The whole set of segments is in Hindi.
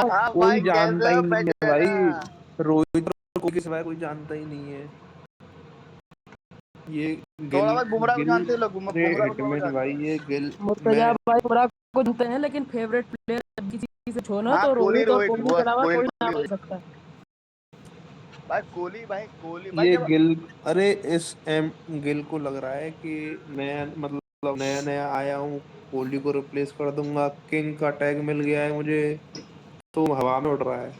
सुनाओ। कोई भाई जानता कैसे ही हो नहीं है बेचारा? भाई, रोहित को के सिवाय कोई जानता ही नहीं है। ये गिल, थोड़ा बहुत बुमराह को गिल जानते हो लोग, अरे बुमराह को थोड़ा बहुत हिटमैन जानते भाई, हो। ये गिल मुर्तजा मैं भाई बुमराह को जानते हैं, लेकिन फेवरेट प्लेयर जब किसी से छो ना हाँ, तो कोहली रोहित और रोहित कोहली के बस, अलावा कोई नाम कोहली नहीं रोहित। ले सकता। कोहली भाई ये जब गिल, अरे इस एम गिल को लग रहा है कि मैं मतलब नया नया आया हूँ, कोहली को रिप्लेस कर दूंगा, किंग का टैग मिल गया है मुझे, तो हवा में उड़ रहा है।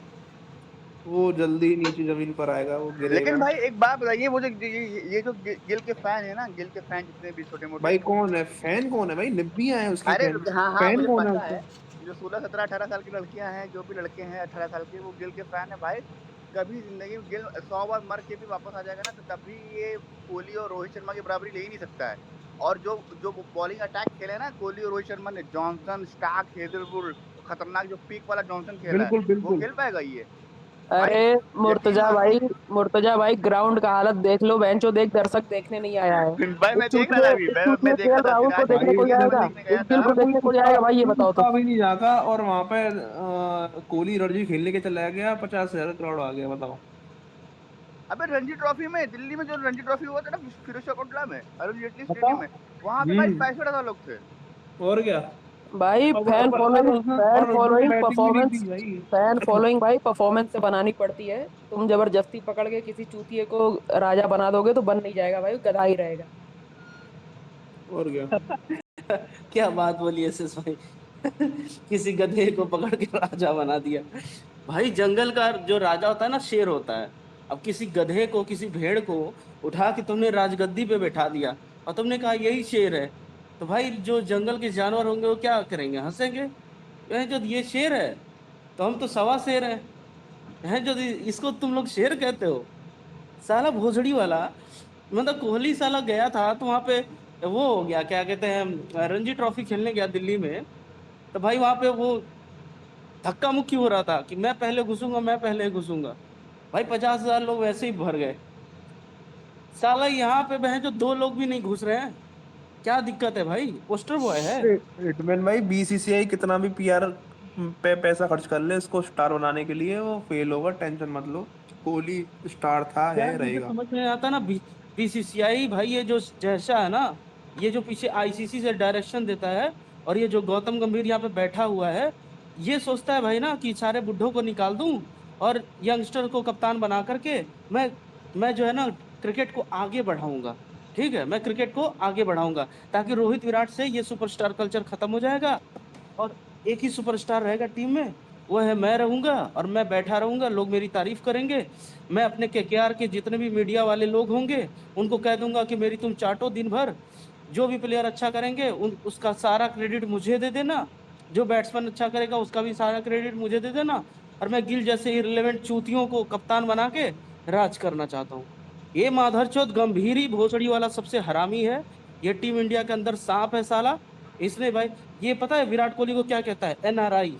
वो जल्दी नीचे जमीन पर आएगा, वो लेकिन गिरेगा। भाई एक बात बताइए, वो जो ये जो गिल के फैन है ना, गिल के फैन जितने भी छोटे मोटे, भाई कौन है फैन, कौन है भाई, निब्बी आए हैं उसकी अरे फैन। हाँ हाँ फैन मुझे कौन है पता उसका? है। जो 16 17 18 साल की लड़कियां हैं, जो भी लड़के हैं 18 साल के, वो गिल के फैन है भाई। कभी जिंदगी में गिल 100 बार मर के भी वापस आ जाएगा ना, तो तब भी ये कोहली और रोहित शर्मा की बराबरी ले ही नहीं सकता है। और जो जो बॉलिंग अटैक खेले ना कोहली और रोहित शर्मा ने, जॉनसन, स्टार्क, हेजलवुड, खतरनाक जो पीक वाला जॉनसन खेला है, बिल्कुल वो बिल्कुल। खेल पाएगा ये भाई? अरे यकीन मुर्तजा मानो। भाई, मुर्तजा भाई ग्राउंड का हालत देख लो, बेंचो देख, दर्शक देखने नहीं आया है। भाई मैं देख रहा था अभी, इस मैं चूतिए देख केएल रहा था, राहुल को सिराज ने देखने भाई खेल कोई लिया था, मैं आएगा? देखने गया इस गिल था। को देखने कोई आएगा भाई, ये बताओ तो। कुत्ता भी नहीं जागा, और वहां पे कोहली रणजी खेलने के चला गया, 50,000 क्राउड आ गया, बताओ। अबे रणजी ट्रॉफी में, दिल्ली में जो रणजी ट्रॉफी हुआ था ना, फिरोज शाह कोटला में, अरुण जेटली बताओ। स्टेडियम में, वहां पे भाई हम्म। 65,000 लोग थे। और क्या। भाई और उसमें, और उसमें तो बैटिंग भी नहीं थी भाई। फैन फॉलोइंग भाई परफॉर्मेंस से बनानी पड़ती है। तुम जबरदस्ती पकड़ के किसी चूतिए को राजा बना दोगे तो बन नहीं जाएगा भाई, गधा ही रहेगा। और क्या। क्या बात बोली एसएस भाई। किसी गधे को पकड़ के राजा बना दिया। भाई जंगल का जो राजा होता है ना, शेर होता है। अब किसी गधे को, किसी भेड़ को उठा के तुमने राजगद्दी पे बैठा दिया और तुमने कहा यही शेर है, तो भाई जो जंगल के जानवर होंगे वो क्या करेंगे? हंसेंगे। जो ये शेर है, तो हम तो सवा शेर हैं जो इसको तुम लोग शेर कहते हो? साला भोसड़ी वाला। मतलब कोहली साला गया था तो वहां पे वो हो गया, क्या कहते हैं, रणजी ट्रॉफी खेलने गया दिल्ली में। तो भाई वहां पे वो धक्का मुक्की हो रहा था कि मैं पहले घुसूंगा, मैं पहले घुसूंगा। भाई 50,000 लोग वैसे ही भर गए। साला यहाँ पे बहन जो दो लोग भी नहीं घुस रहे हैं। क्या दिक्कत है भाई? पोस्टर बॉय है। हिटमैन भाई, बीसीसीआई कितना भी पीआर पे पैसा खर्च कर ले इसको स्टार बनाने के लिए, वो फेल होगा, टेंशन मत लो। कोहली स्टार था, यार है, मुझे रहेगा। समझ में नहीं आता ना, बीसीसीआई भाई, ये जो जैसा है ना, ये जो पीछे आईसीसी से डायरेक्शन देता है, और ये जो गौतम गंभीर यहाँ पे बैठा हुआ है, ये सोचता है भाई ना कि सारे बुड्ढों को निकाल दूं और यंगस्टर को कप्तान बना करके मैं मैं जो है ना क्रिकेट को आगे बढ़ाऊंगा। ठीक है, मैं क्रिकेट को आगे बढ़ाऊंगा ताकि रोहित विराट से ये सुपरस्टार कल्चर खत्म हो जाएगा और एक ही सुपरस्टार रहेगा टीम में, वो है मैं रहूंगा, और मैं बैठा रहूंगा, लोग मेरी तारीफ करेंगे। मैं अपने केकेआर के जितने भी मीडिया वाले लोग होंगे उनको कह दूंगा कि मेरी तुम चाटो दिन भर, जो भी प्लेयर अच्छा करेंगे उसका सारा क्रेडिट मुझे दे देना, जो बैट्समैन अच्छा करेगा उसका भी सारा क्रेडिट मुझे दे देना, और मैं गिल जैसे इररिलेवेंट चूतियों को कप्तान बना के राज करना चाहता हूँ। ये माधरचोद गंभीर ही भोसड़ी वाला सबसे हरामी है। ये टीम इंडिया के अंदर सांप है साला। इसने भाई, ये पता है विराट कोहली को क्या कहता है? एनआरआई।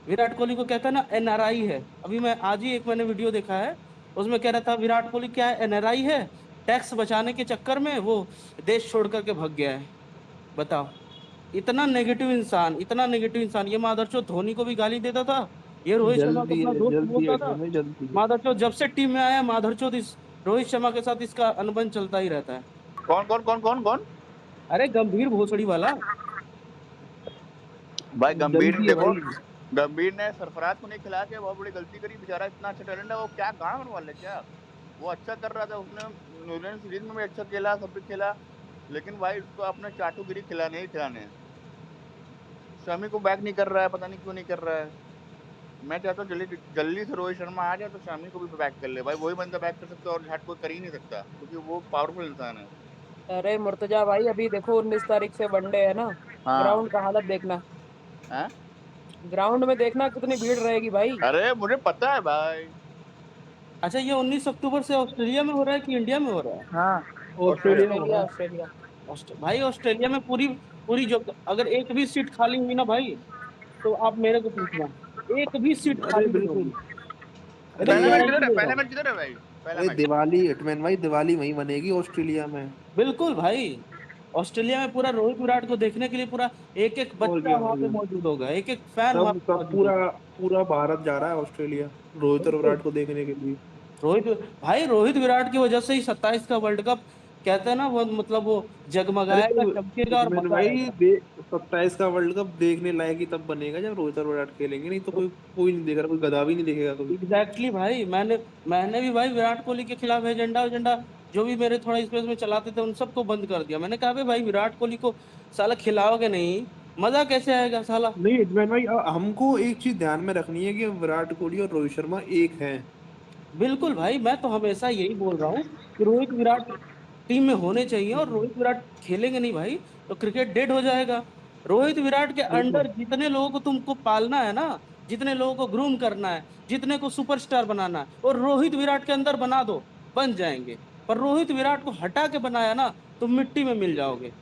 विराट कोहली को कहता है ना एनआरआई है। अभी मैं आज ही एक मैंने वीडियो देखा है, उसमें कह रहा था विराट कोहली क्या है, एनआरआई है। टैक्स बचाने के चक्कर में वो देश छोड़ करके भाग गया है। बताओ। इतना नेगेटिव इंसान, इतना नेगेटिव इंसान। ये मादरचोद धोनी को भी गाली देता था, ये रोहित शर्मा को जल्दी अपना है, दोस्त जल्दी है बोलता था। हिटमैन भाई, जल्दी है। मादरचोद जब से टीम में आया है, मादरचोद इस रोहित शर्मा के साथ इसका अनबन चलता ही रहता है। कौन कौन कौन कौन कौन? अरे गंभीर भोसड़ी वाला। भाई गंभीर जल्दी है देखो, भाई। गंभीर ने सरफराज को नहीं खिला के बहुत बड़ी गलती करी। बेचारा इतना अच्छा टैलेंट है, वो क्या गांड बनवा ले क्या? वो अच्छा कर रहा था, उसने न्यूजीलैंड सीरीज में भी अच्छा खेला, सब भी खेला, लेकिन भाई उसको अपने चाटुगिरी खिलाने ही खिलाने हैं। शमी को बैक नहीं कर रहा है, पता नहीं क्यों नहीं कर रहा है। मैं चाहता हूँ जल्दी जल्दी से रोहित शर्मा आ जाए तो शमी को भी बैक कर ले भाई, वही बंदा बैक कर सकता है और झट कोई कर ही नहीं सकता, क्योंकि वो पावरफुल इंसान है। अरे मुर्तजा भाई, अभी देखो 19 तारीख से वनडे है ना, हाँ। ग्राउंड का हालत देखना। हैं? ग्राउंड में देखना कितनी भीड़ रहेगी भाई। अरे मुझे पता है भाई। अच्छा, ये 19 अक्टूबर से ऑस्ट्रेलिया में हो रहा है कि इंडिया में हो रहा है? हाँ, ऑस्ट्रेलिया ऑस्ट्रेलिया। में हो रहा ऑस्ट्रेलिया, है। ऑस्ट्रेलिया। भाई ऑस्ट्रेलिया में पूरी पूरी जो, अगर एक भी सीट खाली हुई ना भाई, तो आप मेरे को पूछना, एक भी सीट अरे खाली नहीं बिल्कुल। होगी। अरे एकदम पहला ये, मैच किधर गारंटी है? देता पहला हूँ। मैच किधर है भाई? पहला अरे मैच। दिवाली हिटमैन भाई, दिवाली वहीं बनेगी ऑस्ट्रेलिया में। बिल्कुल भाई। ऑस्ट्रेलिया में पूरा रोहित विराट को देखने के लिए पूरा एक एक और बच्चा क्या, वहां और पे क्या। मौजूद होगा, एक एक फैन वहां सब पे सब मौजूद पूरा होगा। पूरा भारत जा रहा है ऑस्ट्रेलिया रोहित और बिल्कुल। विराट को देखने के लिए। रोहित भाई, रोहित विराट की वजह से ही 27 का वर्ल्ड कप कहते हैं ना, वो मतलब वो अरे जगमगाएगा, चमकेगा और हिटमैन मजा भाई, आएगा। 27 का वर्ल्ड कप देखने लायक ही तब बनेगा जब रोहित और विराट खेलेंगे, नहीं तो कोई कोई नहीं देख रहा, कोई गधा भी नहीं देखेगा कभी। एग्जैक्टली भाई, मैंने भी भाई विराट कोहली के खिलाफ एजेंडा एजेंडा जो भी मेरे थोड़ा स्पेस में चलाते थे उन सबको बंद कर दिया। मैंने कहा भाई विराट कोहली को साला खिलाओगे नहीं, मजा कैसे आएगा साला। नहीं हिटमैन भाई, हमको एक चीज ध्यान में रखनी है कि विराट कोहली और रोहित शर्मा एक हैं। बिल्कुल भाई, मैं तो हमेशा यही बोल रहा हूँ कि रोहित विराट टीम में होने चाहिए, और रोहित विराट खेलेंगे नहीं भाई तो क्रिकेट डेड हो जाएगा। रोहित विराट के बिल्कुल। अंडर जितने लोगों को तुमको पालना है ना, जितने लोगों को ग्रूम करना है, जितने को सुपरस्टार बनाना है, और रोहित विराट के अंदर बना दो, बन जाएंगे। पर रोहित विराट को हटा के बनाया ना, तुम मिट्टी में मिल जाओगे।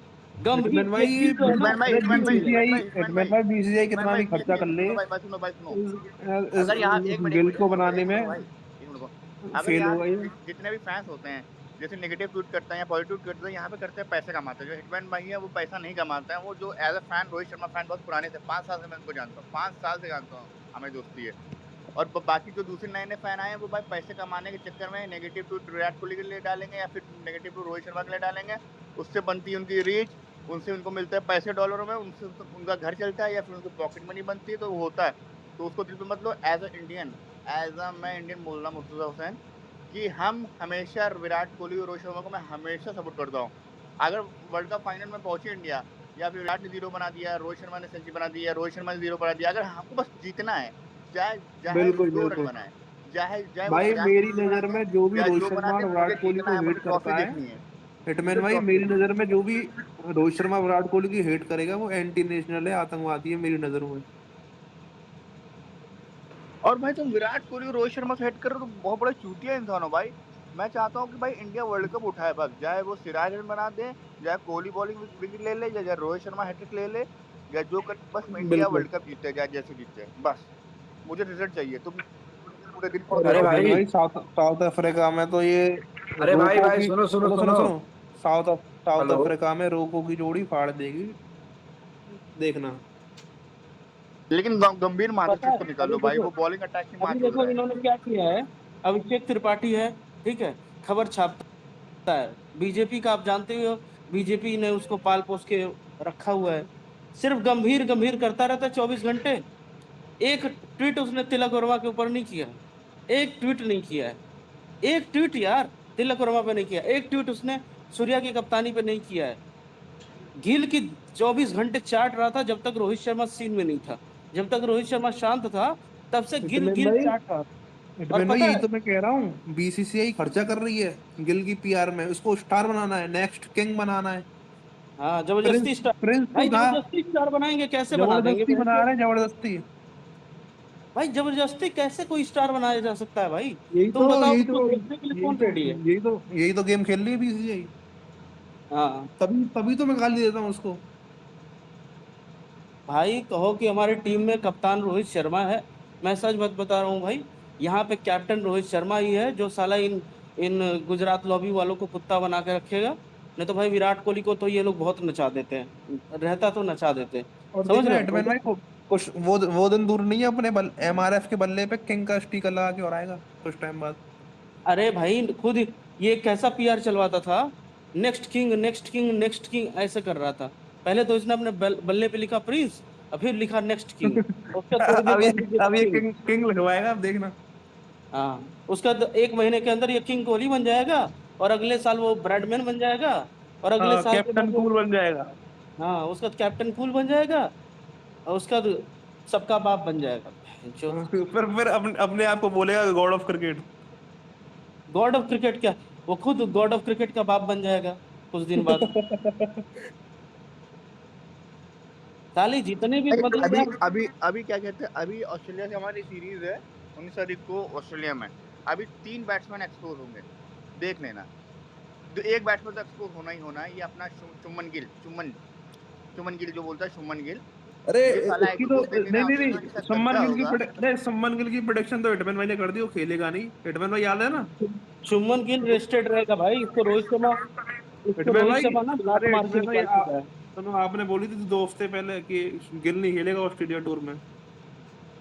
गंभीर हिटमैन केसरी भाई जो है ना, अरे हिटमैन मिट्टी में भाई मिलेगा। बीसीसीआई, हिटमैन भाई कितना हिटमैन भाई भी खर्चा कर ले सुनो भाई, बात सुनो भाई, सुनो। इस अगर यहाँ एक मिनट एक गिल मिनट को एक मिनट बनाने एक में मिनट भाई, एक मिनट को। अगर फेल यहाँ होगा ये। जितने भी फैंस होते हैं, जैसे नेगेटिव ट्वीट करते हैं या पॉजिटिव ट्वीट करते हैं, यहाँ पे करते हैं पैसे कमाते हैं। जो हिटमैन भाई है वो पैसा नहीं कमाते हैं, वो जो as a fan, Rohit Sharma fan बहुत पुराने से 5 साल से मैं उनको जानता हूँ, 5 साल से जानता हूँ, हमें दोस्ती है। और बाकी जो दूसरे नए नए फैन आए हैं वो भाई पैसे कमाने के चक्कर में नेगेटिव ट्वीट विराट कोहली के लिए डालेंगे या फिर नेगेटिव ट्वीट रोहित शर्मा के लिए डालेंगे। उससे बनती है उनकी रीच, उनसे उनको मिलता है पैसे डॉलरों में, उनसे उनका घर चलता है या फिर उनकी पॉकेट मनी बनती है, तो वो होता है। तो उसको दिल पे मत लो। As a Indian, as a मैं इंडियन बोल रहा हूँ, मुर्तुजा हुसैन, कि हम हमेशा विराट कोहली और रोहित शर्मा को मैं हमेशा सपोर्ट करता हूँ। अगर वर्ल्ड कप फाइनल में पहुंची इंडिया, या फिर विराट ने 0 बना दिया, रोहित शर्मा ने सेंचुरी बना दी, या रोहित शर्मा ने 0 बना दिया, अगर हमको बस जीतना है, चाहे चाहे बिल्कुल 2 रन बिल्कुल। बनाए, चाहे चाहे वो भाई 50 मेरी रन बना नजर दे में जो भी या रोहित जो बना शर्मा दे, और मुझे विराट कोहली जीतना को है, मुझे हेट ट्रॉफी करता है, देखनी है, हिटमैन मुझे भाई ट्रॉफी मेरी देखनी है। नजर में जो भी रोहित शर्मा विराट कोहली की हेट करेगा वो एंटी नेशनल है, आतंकवादी है मेरी नजरों में। और भाई तुम विराट कोहली और रोहित शर्मा से हेट कर रहे हो तो बहुत बड़े चूतिया इंसान हो भाई। मैं चाहता हूँ कि भाई इंडिया वर्ल्ड कप उठाए, बस चाहे वो सिराज रन बना दे, चाहे कोहली बॉलिंग विकेट ले ले, या रोहित शर्मा हैट्रिक ले ले, या जो कर, बस इंडिया बिल्कुल। वर्ल्ड कप जीते, चाहे जैसे जीते, बस मुझे रिजल्ट चाहिए। तुम पूरे दिन अरे अरे पढ़ते हिटमैन भाई, भाई, साउथ साउथ अफ्रीका में तो ये अरे भाई रोको भाई, की, सुनो सुनो सुनो सुनो सुनो। सुनो, साउथ साउथ हेलो। अफ्रीका में रोको की जोड़ी फाड़ देगी, देखना। लेकिन गंभीर पता माथुर है, को निकाल अभी लो भाई, देखो, वो बॉलिंग अटैक में मार अभी छोड़ देखो रहा है। इन्होंने क्या किया है। अभिषेक त्रिपाठी है, ठीक है, खबर छापता है बीजेपी का, आप जानते हो, बीजेपी ने उसको पाल पोस के रखा हुआ है। सिर्फ गंभीर गंभीर करता रहता है 24 घंटे। एक ट्वीट उसने तिलक वर्मा के ऊपर नहीं किया है, एक ट्वीट नहीं किया है, एक ट्वीट यार तिलक वर्मा पे नहीं किया, एक ट्वीट उसने सूर्या की कप्तानी पे नहीं किया है। गिल की 24 घंटे चाट रहा था जब तक रोहित शर्मा सीन में नहीं था। जब तक रोहित शर्मा शांत था तब से गिल हिटमैन गिल भाई, चाट रहा था। और हिटमैन भाई पता यही है, तो मैं कह रहा हूँ, बीसीसीआई खर्चा कर रही है गिल की पीआर में, उसको स्टार बनाना है, नेक्स्ट किंग बनाना है। हाँ प्रिंस जबरदस्ती स्टार। प्रिंस तो भाई था, जबरदस्ती स्टार बनाएंगे, कैसे बना देंगे जबरदस्ती बहन बना चोद? रहे हैं, जबरदस्ती। भाई जबरदस्ती कैसे कोई स्टार बनाया जा सकता है भाई? यही तो तुम बताओ, यही उसको तो देखने के लिए यही कौन तो रेडी है? यही तो गेम खेल रही है बीसीसीआई। हाँ तभी तभी तो मैं गाली देता हूँ उसको। भाई, कहो कि हमारी टीम में कप्तान रोहित शर्मा है, मैं सच बात बता रहा हूँ भाई। यहाँ पे कैप्टन रोहित शर्मा ही है जो साला इन इन गुजरात लॉबी वालों को कुत्ता बना के रखेगा। नहीं तो भाई विराट कोहली को तो ये लोग बहुत नचा देते हैं, रहता तो नचा देते हैं। और समझ देखना रहे हिटमैन हो? भाई को, कुछ वो दिन दूर नहीं है, अपने एमआरएफ के बल्ले पे किंग का स्टिकर लगा के और आएगा कुछ टाइम बाद। अरे भाई खुद ये कैसा पीआर चलवाता था, next king next king next king ऐसे कर रहा था। पहले तो इसने अपने बल्ले पे लिखा प्रिंस, और फिर लिखा नेक्स्ट किंग, उसका थोड़ी देर अब ये बाद लिखा अब ये किंग। किंग किंग लगवाएगा, अब देखना। हाँ, उसका 1 महीने के अंदर ये किंग कोहली बन जाएगा, और अगले साल वो ब्रैडमैन बन जाएगा, और अगले हाँ, साल के बाद कैप्टन वो, कूल बन जाएगा। हाँ उसका कैप्टन कूल बन जाएगा, और उसका सबका बाप बन जाएगा जो। फिर अपने आप को बोलेगा God of cricket. God of cricket क्या, वो खुद गॉड ऑफ क्रिकेट का बाप बन जाएगा कुछ दिन बाद। साली जितने भी मतलब अभी यार। अभी अभी क्या कहते हैं, अभी ऑस्ट्रेलिया से हमारी सीरीज है 19 तारीख को ऑस्ट्रेलिया में। अभी 3 बैट्समैन एक्सपोज होंगे, देख लेना। एक बैट्समैन तो एक्सपोज होना ही होना है, ये अपना शुभमन गिल, शुभमन गिल जो बोलता है, शुभमन गिल। अरे ये साला एक उसकी तो तो 2 3 दिन नहीं नहीं ऑस्ट्रेलिया के नहीं, साथ गंदा होगा। नहीं, सम्मन गिल की प्रोडिक्शन तो हिटमैन भाई ने कर दी, वो खेलेगा नहीं, हिटमैन भाई याद है ना। शुभमन गिल रेस्टेड रहेगा भाई, इसको रोहित शर्मा उसको हिटमैन रोहित भाई, शर्मा ना लात अरे मार के हिटमैन भाई निकाल चुका है। सुनो, आपने बोली थी 2 हफ्ते पहले कि गिल नहीं खेलेगा ऑस्ट्रेलिया टूर में।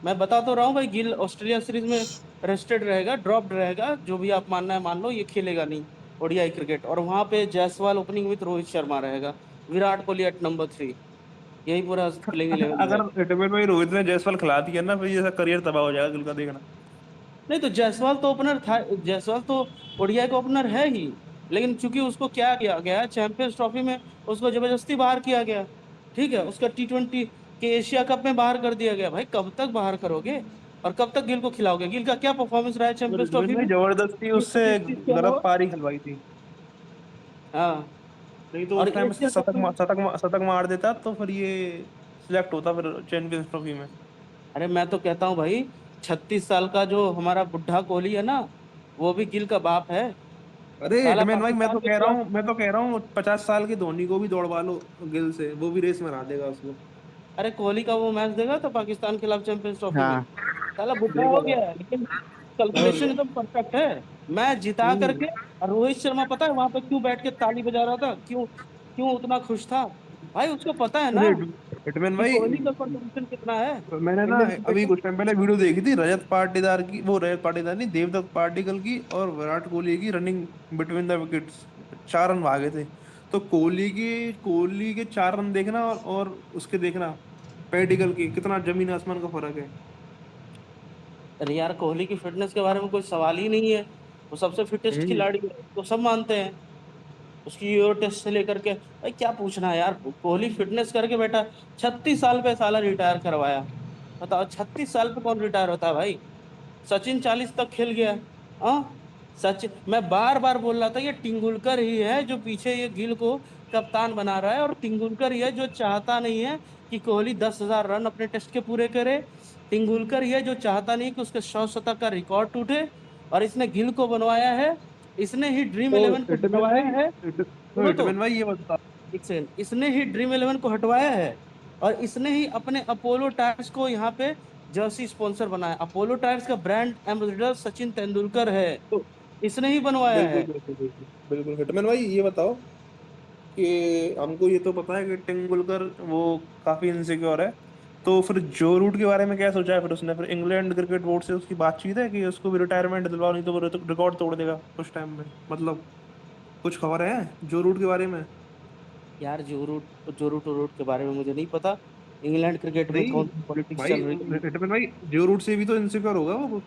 मैं बता तो रहा हूँ भाई, गिल ऑस्ट्रेलिया सीरीज में रेस्टेड रहेगा, ड्रॉप्ड रहेगा, जो भी आप मानना है मान लो, ये खेलेगा नहीं ओडीआई क्रिकेट। और वहां पे जायसवाल ओपनिंग विद रोहित शर्मा रहेगा, विराट कोहली एट नंबर 3। यही पूरा प्लेइंग 11 अगर रहेगा। हिटमैन भाई रोहित ने जायसवाल खिला दिया ना, फिर ये करियर तबाह हो जाएगा गिल का, देखना। नहीं तो जायसवाल तो ओपनर था, जायसवाल तो ओडीआई का ओपनर है ही। लेकिन चूंकि उसको क्या किया गया चैंपियंस ट्रॉफी में, उसको जबरदस्ती बाहर किया गया। ठीक है, उसका T20 के एशिया कप में बाहर कर दिया गया। भाई कब तक बाहर करोगे और कब तक गिल को खिलाओगे? गिल का क्या परफॉर्मेंस रहा है और चैंपियंस हिटमैन ट्रॉफी भाई में? जबरदस्ती ये उससे 25 के गलत अलावा। पारी खिलवाई थी। हाँ। नहीं तो और उस टाइम एशिया कप शतक में, शतक मार देता तो फिर ये सिलेक्ट होता फिर चैंपियंस ट्रॉफी में। अरे मैं तो कहता हूँ भाई, 36 साल का जो हमारा बुढ़ा कोहली है ना, वो भी गिल का बाप है। अरे साला हिटमैन भाई, पाकिस्तान के खिलाफ। मैं तो कह रहा हूँ 50 साल के धोनी को भी दौड़वा लो गिल से, वो भी रेस में हरा देगा उसको। अरे कोहली का वो मैच देखा था पाकिस्तान के खिलाफ चैंपियंस ट्रॉफी में? हाँ। साला बुढ़ा देखा हो था। गया है, लेकिन और कैलकुलेशन क्या। एकदम परफेक्ट है। मैच जिता हम्म। करके। और रोहित शर्मा पता है वहां पे क्यों बैठ के ताली बजा रहा था, क्यों क्यों उतना खुश था? भाई उसको पता है ना अरे हिटमैन कि भाई, कोहली का कंट्रीब्यूशन कितना है मैंने ना इंडियन क्रिकेट अभी में। कुछ टाइम पहले वीडियो देखी थी रजत पाटीदार की, वो रजत पाटीदार नहीं, देवदत्त पाटिकल की और विराट कोहली की running between the wickets. 4 run भागे थे। तो कोहली के 4 रन देखना और उसके देखना पैटिकल की, कितना जमीन आसमान का फर्क है। अरे यार, कोहली की फिटनेस के बारे में कोई सवाल ही नहीं है। वो सबसे फिटेस्ट हम्म। खिलाड़ी है, तो सब मानते हैं। उसकी यूरो टेस्ट से लेकर के भाई क्या पूछना है यार, कोहली फिटनेस करके बैठा। 36 साल पे साला रिटायर करवाया। बताओ, 36 साल पे कौन रिटायर होता है भाई? सचिन 40 तक खेल गया। हाँ। सचिन, मैं बार बार बोल रहा था ये तेंदुलकर ही है जो पीछे ये गिल को कप्तान बना रहा है, और तेंदुलकर ही है जो चाहता नहीं है कि कोहली 10,000 रन अपने टेस्ट के पूरे करे। तेंदुलकर ही है जो चाहता नहीं कि उसके 100 शतक का रिकॉर्ड टूटे। और इसने गिल को बनवाया है। इसने ही ड्रीम तो 11 को हिटमैन हटवाया भाई, है। तो सुनो तो, हिटमैन भाई ये बता। एक सेकंड, इसने ही ड्रीम 11 को हटवाया है। और इसने ही अपने अपोलो टायर्स को यहाँ पे जर्सी स्पॉन्सर बनाया। अपोलो टायर्स का ब्रांड एम्बेसडर सचिन तेंदुलकर है। तो इसने ही बनवाया बिल्कुल है। बिल्कुल बिल्कुल बिल्कुल, हिटमैन भाई ये बताओ कि हमको ये तो पता है कि तेंदुलकर वो काफी इनसिक्योर है। तो फिर जो रूट के बारे में क्या सोचा है फिर उसने? फिर इंग्लैंड क्रिकेट बोर्ड से उसकी बातचीत है कि उसको भी रिटायरमेंट दिलवाओ, नहीं तो वो रिकॉर्ड तोड़ देगा कुछ टाइम में, मतलब कुछ खबर है जो रूट के बारे में? यार जो रूट के बारे में मुझे नहीं पता। इंग्लैंड क्रिकेट में नहीं कौन सी पॉलिटिक्स भाई, चल रही है? हिटमैन भाई जो रूट से भी तो इनसिक्योर होगा वो।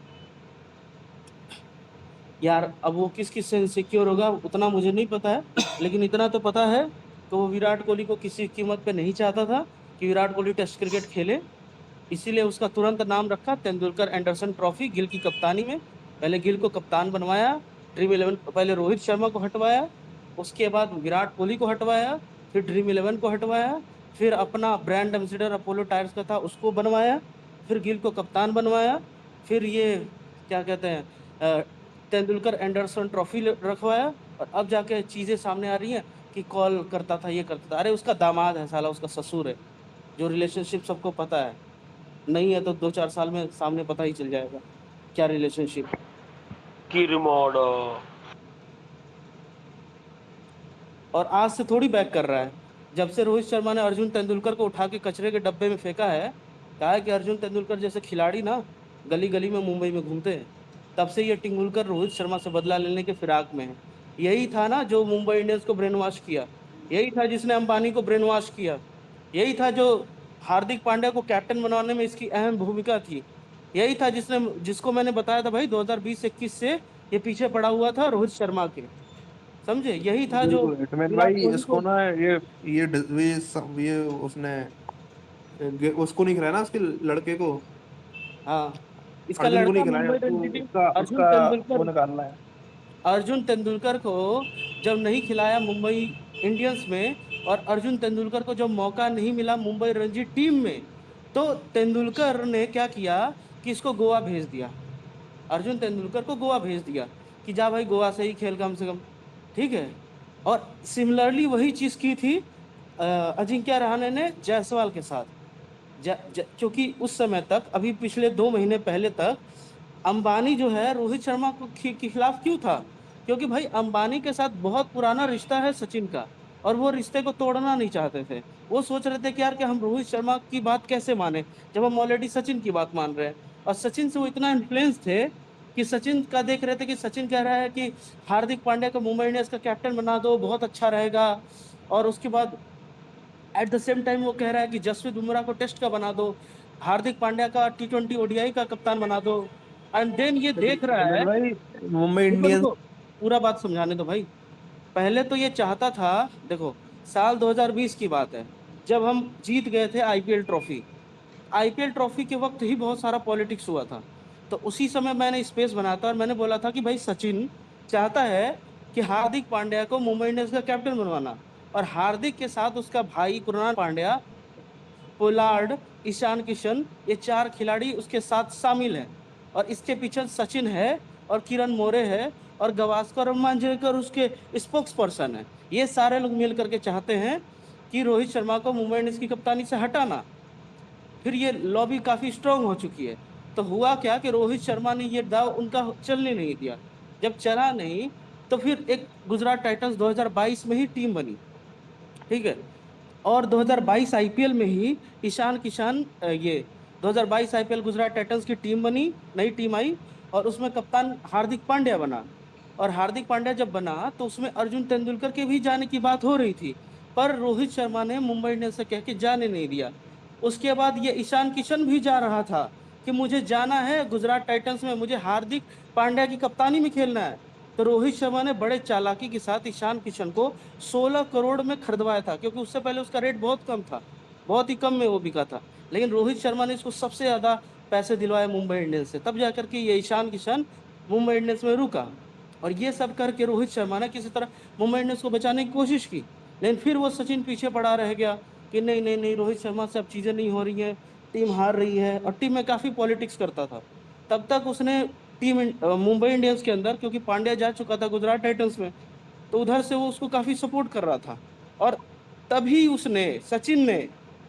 यार अब वो किस किस से इनसिक्योर होगा उतना मुझे नहीं पता है। लेकिन इतना तो पता है कि वो विराट कोहली को किसी कीमत पे नहीं चाहता था कि विराट कोहली टेस्ट क्रिकेट खेले। इसीलिए उसका तुरंत नाम रखा तेंदुलकर एंडरसन ट्रॉफी, गिल की कप्तानी में। पहले गिल को कप्तान बनवाया। ड्रीम 11 पहले रोहित शर्मा को हटवाया। उसके बाद विराट कोहली को हटवाया। फिर ड्रीम 11 को हटवाया। फिर अपना ब्रांड एम्बेसडर अपोलो टायर्स का था उसको बनवाया। फिर गिल को कप्तान बनवाया। फिर ये क्या कहते हैं, तेंदुलकर एंडरसन ट्रॉफी रखवाया। और अब जाके चीजें सामने आ रही हैं कि कॉल करता था, ये करता था। अरे उसका दामाद है साला, उसका ससुर है। जो रिलेशनशिप सबको पता है। नहीं है तो 2-4 साल में सामने पता ही चल जाएगा क्या रिलेशनशिप है। की रिमोट। और आज से थोड़ी बैक कर रहा है। जब से रोहित शर्मा ने अर्जुन तेंदुलकर को उठा के कचरे के डब्बे में फेंका है, कहा है कि अर्जुन तेंदुलकर जैसे खिलाड़ी ना गली गली में मुंबई में घूमते हैं, तब से ये तेंदुलकर रोहित शर्मा से बदला लेने के फिराक में है। यही था ना जो मुंबई इंडियंस को ब्रेन वॉश किया। यही था जिसने अंबानी को ब्रेन वॉश किया। यही था जो हार्दिक पांड्या को कैप्टन बनाने में इसकी अहम भूमिका थी। यही था जिसको मैंने बताया था भाई 2020-21 से ये पीछे पड़ा हुआ था रोहित शर्मा के। समझे? यही था जो बिल्कुल हिटमैन विराट भाई, कोहली इसको को। ना ये उसने उसको नहीं खिलाया ना, उसके लड़के को। हाँ, इसका अर्जुन को नहीं लड़का खिलाया मुंबई उसको, रणजी टीम। उसका अर्जुन उसका वो तेंदुलकर। निकालना है। अर्जुन तेंदुलकर को जब नहीं खिलाया मुंबई इंडियंस में, और अर्जुन तेंदुलकर को जब मौका नहीं मिला मुंबई रणजी टीम में, तो तेंदुलकर ने क्या किया कि इसको गोवा भेज दिया। अर्जुन तेंदुलकर को गोवा भेज दिया कि जा भाई गोवा से ही खेल कम से कम। ठीक है। और सिमिलरली वही चीज की थी अजिंक्य रहाणे ने जायसवाल के साथ। क्योंकि उस समय तक, अभी पिछले 2 महीने पहले तक, अंबानी जो है रोहित शर्मा के खिलाफ क्यों था? क्योंकि भाई अंबानी के साथ बहुत पुराना रिश्ता है सचिन का, और वो रिश्ते को तोड़ना नहीं चाहते थे। वो सोच रहे थे कि यार कि हम रोहित शर्मा की बात कैसे माने जब हम ऑलरेडी सचिन की बात मान रहे हैं। और सचिन से वो इतना इन्फ्लुएंस थे कि सचिन का देख रहे थे कि सचिन कह रहा है कि हार्दिक पांड्या को मुंबई इंडियंस का कैप्टन बना दो, बहुत अच्छा रहेगा। और उसके बाद एट द सेम टाइम वो कह रहा है कि जसप्रीत बुमराह को टेस्ट का बना दो, हार्दिक पांड्या का T20 ओडीआई का कप्तान बना दो। एंड देन ये देख रहा हेमंत है, भाई, मुंबई रुको इंडियंस। रुको, पूरा बात समझाने दो भाई। पहले तो ये चाहता था, देखो साल 2020 की बात है, जब हम जीत गए थे आईपीएल ट्रॉफी। आईपीएल ट्रॉफी के वक्त ही बहुत सारा पॉलिटिक्स हुआ था। तो उसी समय मैंने स्पेस बनाया था और मैंने बोला था कि भाई सचिन चाहता है कि हार्दिक पांड्या को मुंबई इंडियंस का कैप्टन बनवाना, और हार्दिक के साथ उसका भाई कृणाल पांड्या, पोलार्ड, ईशान किशन, ये 4 खिलाड़ी उसके साथ शामिल हैं। और इसके पीछे सचिन है और किरण मोरे है और गवास्कर और मांजरेकर उसके स्पोक्स पर्सन है। ये सारे लोग मिल करके चाहते हैं कि रोहित शर्मा को मुंबई इंडियंस की कप्तानी से हटाना। फिर ये लॉबी काफी स्ट्रांग हो चुकी है। तो हुआ क्या कि रोहित शर्मा ने ये दाव उनका चलने नहीं दिया। जब चला नहीं, तो फिर एक गुजरात टाइटंस 2022 में ही टीम बनी, ठीक है। और 2022 आईपीएल में ही ईशान किशन, ये 2022 आईपीएल गुजरात टाइटंस की टीम बनी, नई टीम आई, और उसमें कप्तान हार्दिक पांड्या बना। और हार्दिक पांड्या जब बना तो उसमें अर्जुन तेंदुलकर के भी जाने की बात हो रही थी, पर रोहित शर्मा ने मुंबई इंडियंस से कह के जाने नहीं दिया। उसके बाद ये ईशान किशन भी जा रहा था कि मुझे जाना है गुजरात टाइटंस में, मुझे हार्दिक पांड्या की कप्तानी में खेलना है। तो रोहित शर्मा ने बड़े चालाकी के साथ ईशान किशन को 16 करोड़ में खरीदवाया था, क्योंकि उससे पहले उसका रेट बहुत कम था, बहुत ही कम में वो बिका था। लेकिन रोहित शर्मा ने इसको सबसे ज्यादा पैसे दिलवाए मुंबई इंडियंस से, तब जाकर के ये ईशान किशन मुंबई इंडियंस में रुका। और ये सब करके रोहित शर्मा ने किसी तरह मुंबई इंडियंस को बचाने की कोशिश की। लेकिन फिर वो सचिन पीछे पड़ा रह गया कि नहीं नहीं नहीं, रोहित शर्मा से अब चीजें नहीं हो रही हैं, टीम हार रही है। और टीम में काफी पॉलिटिक्स करता था। तब तक उसने मुंबई इंडियंस के अंदर, क्योंकि पांड्या जा चुका था गुजरात टाइटंस में, तो उधर से वो उसको काफी सपोर्ट कर रहा था। और तभी उसने, सचिन ने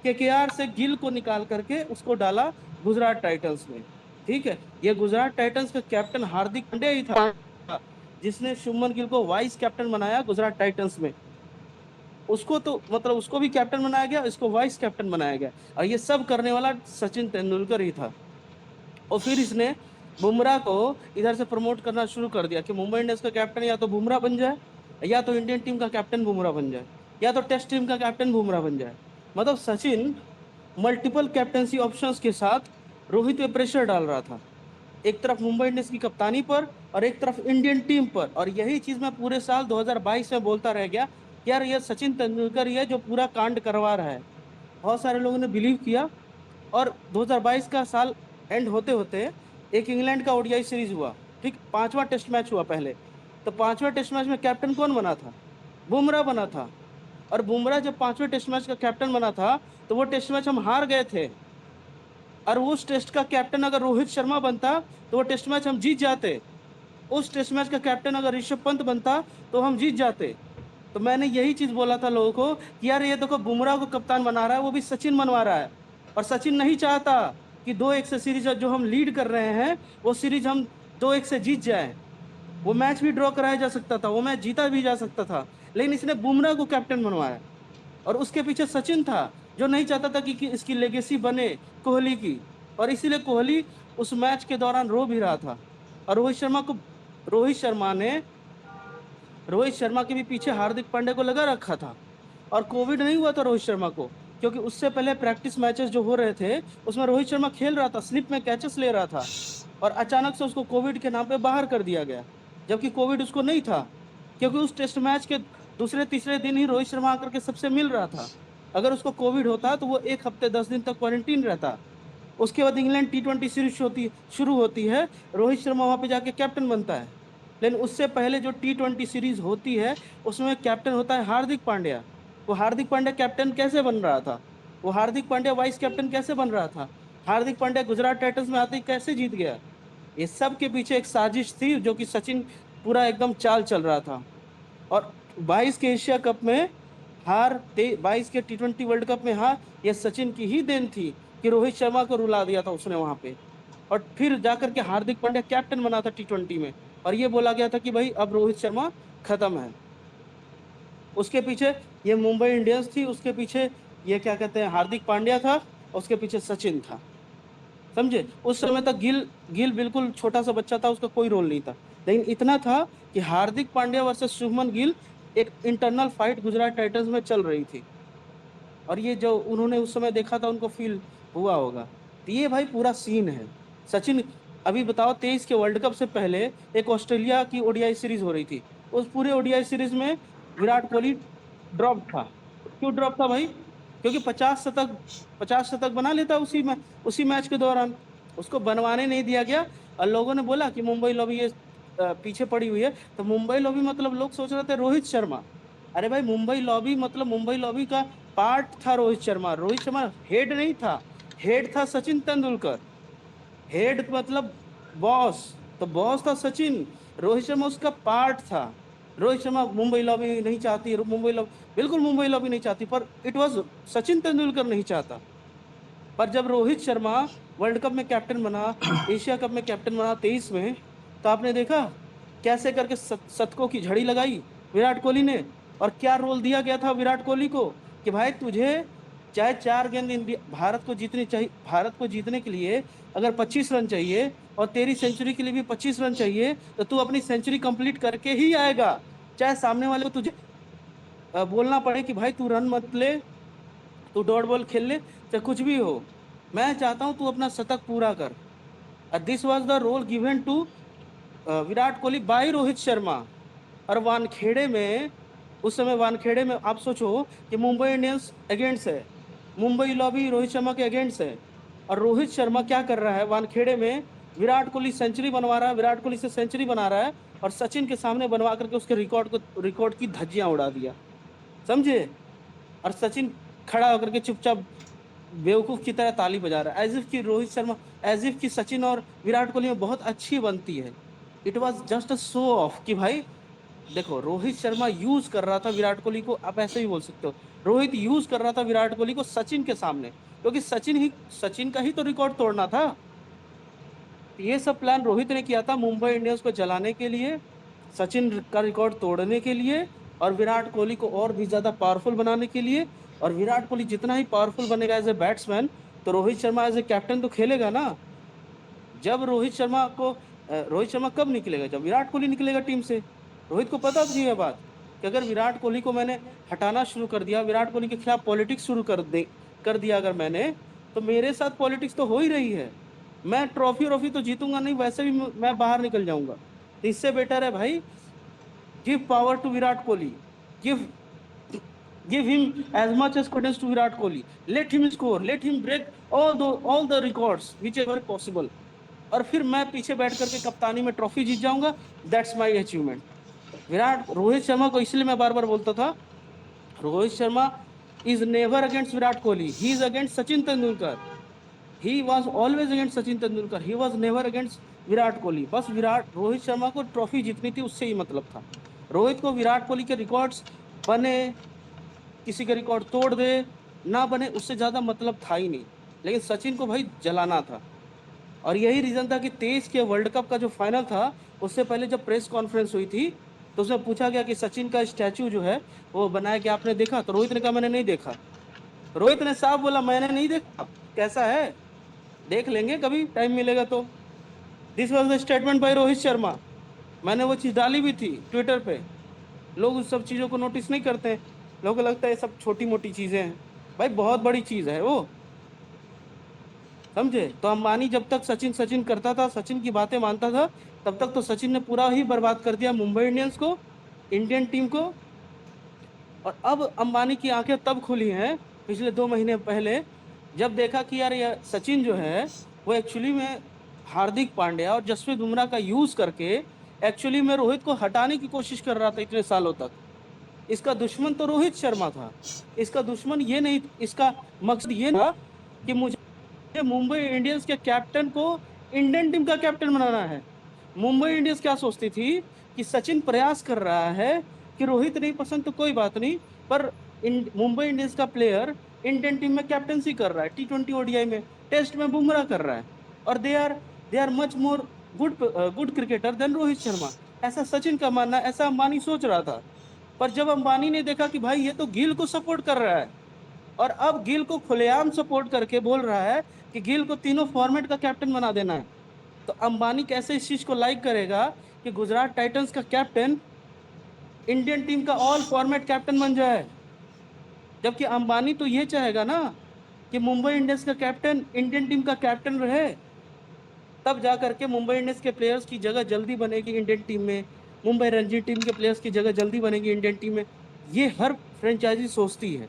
केकेआर से गिल को निकाल करके उसको डाला गुजरात टाइटंस में, ठीक है। ये गुजरात टाइटंस का कैप्टन हार्दिक पांड्या ही था जिसने शुभमन गिल को वाइस कैप्टन बनाया गुजरात टाइटंस में। उसको तो मतलब उसको भी कैप्टन बनाया गया, इसको वाइस कैप्टन बनाया गया, और ये सब करने वाला सचिन तेंदुलकर ही था। और फिर इसने बुमराह को इधर से प्रमोट करना शुरू कर दिया कि मुंबई इंडियंस का कैप्टन या तो बुमराह बन जाए, या तो इंडियन टीम का कैप्टन बुमराह बन जाए, या तो टेस्ट टीम का कैप्टन बुमराह बन जाए। मतलब सचिन मल्टीपल कैप्टनसी ऑप्शंस के साथ रोहित पे प्रेशर डाल रहा था, एक तरफ मुंबई इंडियंस की कप्तानी पर और एक तरफ इंडियन टीम पर। और यही चीज मैं पूरे साल 2022 में बोलता रह गया, यार ये सचिन तेंदुलकर ही है जो पूरा कांड करवा रहा है। बहुत सारे लोगों ने बिलीव किया। और 2022 का साल एंड होते होते एक इंग्लैंड का ओडीआई सीरीज हुआ, ठीक, 5वां टेस्ट मैच हुआ पहले। तो 5वें टेस्ट मैच में कैप्टन कौन बना था? बुमराह बना था। और बुमराह जब 5वें टेस्ट मैच का कैप्टन बना था तो वो टेस्ट मैच हम हार गए थे। और उस टेस्ट का कैप्टन अगर रोहित शर्मा बनता तो वो टेस्ट मैच हम जीत जाते। उस टेस्ट मैच का कैप्टन अगर ऋषभ पंत बनता तो हम जीत जाते। तो मैंने यही चीज बोला था लोगों को कि यार ये देखो बुमराह को कप्तान बना रहा है, वो भी सचिन बनवा रहा है। और सचिन नहीं चाहता कि 2-1 से सीरीज जो हम लीड कर रहे हैं वो सीरीज हम 2-1 से जीत जाए। वो मैच भी ड्रॉ कराया जा सकता था, वो मैच जीता भी जा सकता था, लेकिन इसने बुमराह को कैप्टन बनवाया। और उसके पीछे सचिन था जो नहीं चाहता था कि इसकी लेगेसी बने कोहली की। और इसीलिए कोहली उस मैच के दौरान रो भी रहा था। और रोहित शर्मा के भी पीछे हार्दिक पांड्या को लगा रखा था। और कोविड नहीं हुआ था रोहित शर्मा को, क्योंकि उससे पहले प्रैक्टिस मैचेस जो हो रहे थे उसमें रोहित शर्मा खेल रहा था, स्लिप में कैचेस ले रहा था। और अचानक से उसको कोविड के नाम पे बाहर कर दिया गया, जबकि कोविड उसको नहीं था, क्योंकि उस टेस्ट मैच के दूसरे तीसरे दिन ही रोहित शर्मा आकर के सबसे मिल रहा था। अगर उसको कोविड होता तो वो 1 हफ्ते 10 दिन तक क्वारंटीन रहता। उसके बाद इंग्लैंड T20 सीरीज शुरू होती है, रोहित शर्मा वहां पे जाके कैप्टन बनता है। लेकिन उससे पहले जो T20 सीरीज होती है उसमें कैप्टन होता है हार्दिक पांड्या। वो हार्दिक पांड्या कैप्टन कैसे बन रहा था? वो हार्दिक पांड्या वाइस कैप्टन कैसे बन रहा था? हार्दिक पांड्या गुजरात टाइटंस में आते ही कैसे जीत गया? ये सब के पीछे एक साजिश थी जो कि सचिन पूरा एकदम चाल चल रहा था। और 22 के एशिया कप में हार, 22 के T20 वर्ल्ड कप में हार, ये सचिन की ही देन थी कि रोहित शर्मा को रुला दिया था उसने वहां पे। और फिर जाकर के हार्दिक पांड्या कैप्टन बना था T20 में। और ये बोला गया था कि भाई अब रोहित शर्मा खत्म है। उसके पीछे ये मुंबई इंडियंस थी, उसके पीछे ये क्या कहते हैं हार्दिक पांड्या था, उसके पीछे सचिन था, समझे। उस समय तक गिल गिल बिल्कुल छोटा सा बच्चा था, उसका कोई रोल नहीं था, लेकिन इतना था कि हार्दिक पांड्या वर्सेस शुभमन गिल एक इंटरनल फाइट गुजरात टाइटंस में चल रही थी, और ये जो उन्होंने उस समय देखा था उनको फील हुआ होगा। तो ये भाई पूरा सीन है। सचिन अभी बताओ 23 के वर्ल्ड कप से पहले एक ऑस्ट्रेलिया की ओडीआई सीरीज हो रही थी, उस पूरे ओडीआई सीरीज में विराट कोहली ड्रॉप था। क्यों ड्रॉप था भाई? क्योंकि 50 शतक बना लेता उसी मैच के दौरान, उसको बनवाने नहीं दिया गया। और लोगों ने बोला कि मुंबई लॉबी ये पीछे पड़ी हुई है, तो मुंबई लॉबी मतलब लोग सोच रहे थे रोहित शर्मा। अरे भाई मुंबई लॉबी मतलब मुंबई लॉबी का पार्ट था रोहित शर्मा। रोहित शर्मा हेड नहीं था, हेड था सचिन तेंदुलकर। हेड मतलब बॉस, तो बॉस था सचिन, रोहित शर्मा उसका पार्ट था। रोहित शर्मा मुंबई लॉबी नहीं चाहती, मुंबई लॉबी बिल्कुल मुंबई लॉबी नहीं चाहती, पर इट वाज सचिन तेंदुलकर नहीं चाहता। पर जब रोहित शर्मा वर्ल्ड कप में कैप्टन बना, एशिया कप में कैप्टन बना 23 में, तो आपने देखा कैसे करके शतकों की झड़ी लगाई विराट कोहली ने। और क्या रोल दिया गया था विराट कोहली को कि भाई तुझे चाहे 4 गेंद इंडिया भारत को जीतनी चाहिए, भारत को जीतने के लिए अगर 25 रन चाहिए और तेरी सेंचुरी के लिए भी 25 रन चाहिए, तो तू अपनी सेंचुरी कंप्लीट करके ही आएगा, चाहे सामने वाले को तुझे बोलना पड़े कि भाई तू रन मत ले, तू डॉट बॉल खेल ले, चाहे कुछ भी हो, मैं चाहता हूं तू अपना शतक पूरा कर। This was the role given to Virat Kohli by Rohit Sharma. और वानखेड़े में उस समय वानखेड़े में आप सोचो कि मुंबई इंडियंस अगेंस्ट है, मुंबई लॉबी रोहित शर्मा के अगेंस्ट है, और रोहित शर्मा क्या कर रहा है वानखेड़े में, विराट कोहली सेंचुरी बनवा रहा है, विराट कोहली से सेंचुरी बना रहा है, और सचिन के सामने बनवा करके उसके रिकॉर्ड की धज्जियां उड़ा दिया, समझे। और सचिन खड़ा होकर के चुपचाप बेवकूफ की तरह ताली बजा रहा है, एज इफ की रोहित शर्मा, एज इफ की सचिन और विराट कोहली में बहुत अच्छी बनती है। It was just a show off कि भाई देखो रोहित शर्मा यूज कर रहा था विराट कोहली को, आप ऐसे भी बोल सकते हो, रोहित यूज कर रहा था विराट कोहली को सचिन के सामने, क्योंकि सचिन का ही तो रिकॉर्ड तोड़ना था। ये सब प्लान रोहित ने किया था मुंबई इंडियंस को जलाने के लिए, सचिन का रिकॉर्ड तोड़ने के लिए, और विराट कोहली को और भी ज्यादा पावरफुल बनाने के लिए। और विराट कोहली जितना ही पावरफुल बनेगा एज ए बैट्समैन, तो Rohit Sharma as a captain तो खेलेगा ना। जब रोहित शर्मा कब निकलेगा? जब विराट कोहली निकलेगा टीम से। रोहित को पता थी यह बात कि अगर विराट कोहली को मैंने हटाना शुरू कर दिया, विराट कोहली के खिलाफ पॉलिटिक्स शुरू कर दिया अगर मैंने, तो मेरे साथ पॉलिटिक्स तो हो ही रही है, मैं ट्रॉफी तो जीतूंगा नहीं, वैसे भी मैं बाहर निकल जाऊंगा। तो इससे बेटर है भाई give power to Virat Kohli, give him as much as confidence to Virat Kohli, let him score, let him break all the records whichever possible, और फिर मैं पीछे बैठ करके कप्तानी में ट्रॉफी जीत जाऊंगा, that's my achievement. Rohit Sharma को इसलिए मैं बार बार बोलता था, Rohit Sharma is never against Virat Kohli, he is against Sachin Tendulkar, he was always against Sachin Tendulkar, he was never against Virat Kohli. बस रोहित शर्मा को ट्रॉफी जीतनी थी, उससे ही मतलब था। रोहित को विराट कोहली के रिकॉर्ड्स बने, किसी का रिकॉर्ड तोड़ दे, ना बने, उससे ज़्यादा मतलब था ही नहीं। लेकिन सचिन को भाई जलाना था, और यही रीज़न था कि 23 के वर्ल्ड कप का जो फाइनल था, उससे पहले जब प्रेस कॉन्फ्रेंस हुई थी, तो उसमें पूछा गया कि सचिन का स्टैचू जो है वो बनाया गया, आपने देखा? तो रोहित ने कहा मैंने नहीं देखा। रोहित ने साफ बोला मैंने नहीं देखा, कैसा है देख लेंगे कभी टाइम मिलेगा तो। This was the statement by Rohit Sharma. मैंने वो चीज़ डाली भी थी ट्विटर पे। लोग उस सब चीज़ों को नोटिस नहीं करते हैं, लोगों को लगता है ये सब छोटी मोटी चीज़ें हैं, भाई बहुत बड़ी चीज़ है वो, समझे। तो अंबानी जब तक सचिन करता था, सचिन की बातें मानता था, तब तक तो सचिन ने पूरा ही बर्बाद कर दिया मुंबई इंडियंस को, इंडियन टीम को। और अब अंबानी की आंखें तब खुली हैं पिछले 2 महीने पहले, जब देखा कि यार ये सचिन जो है वो एक्चुअली में हार्दिक पांड्या और जसप्रीत बुमराह का यूज़ करके एक्चुअली में रोहित को हटाने की कोशिश कर रहा था इतने सालों तक। इसका दुश्मन तो रोहित शर्मा था, इसका दुश्मन ये नहीं, इसका मकसद ये था कि मुझे मुंबई इंडियंस के कैप्टन को इंडियन टीम का कैप्टन बनाना है। मुंबई इंडियंस क्या सोचती थी कि सचिन प्रयास कर रहा है कि रोहित नहीं पसंद तो कोई बात नहीं, पर मुंबई इंडियंस का प्लेयर इंडियन टीम में कैप्टनसी कर रहा है, T20 ODI में, टेस्ट में बुमराह कर रहा है, और they are much more good cricketer than Rohit Sharma, ऐसा सचिन का मानना, ऐसा अंबानी सोच रहा था। पर जब अंबानी ने देखा कि भाई ये तो गिल को सपोर्ट कर रहा है, और अब गिल को खुलेआम सपोर्ट करके बोल रहा है कि गिल को तीनों फॉर्मेट का कैप्टन बना देना है, तो अंबानी कैसे इस चीज को लाइक करेगा कि गुजरात टाइटंस का कैप्टन इंडियन टीम का ऑल फॉर्मेट कैप्टन बन जाए। जबकि अंबानी तो ये चाहेगा ना कि मुंबई इंडियंस का कैप्टन इंडियन टीम का कैप्टन रहे, तब जा करके मुंबई इंडियंस के प्लेयर्स की जगह जल्दी बनेगी इंडियन टीम में, मुंबई रणजी टीम के प्लेयर्स की जगह जल्दी बनेगी इंडियन टीम में। ये हर फ्रेंचाइजी सोचती है।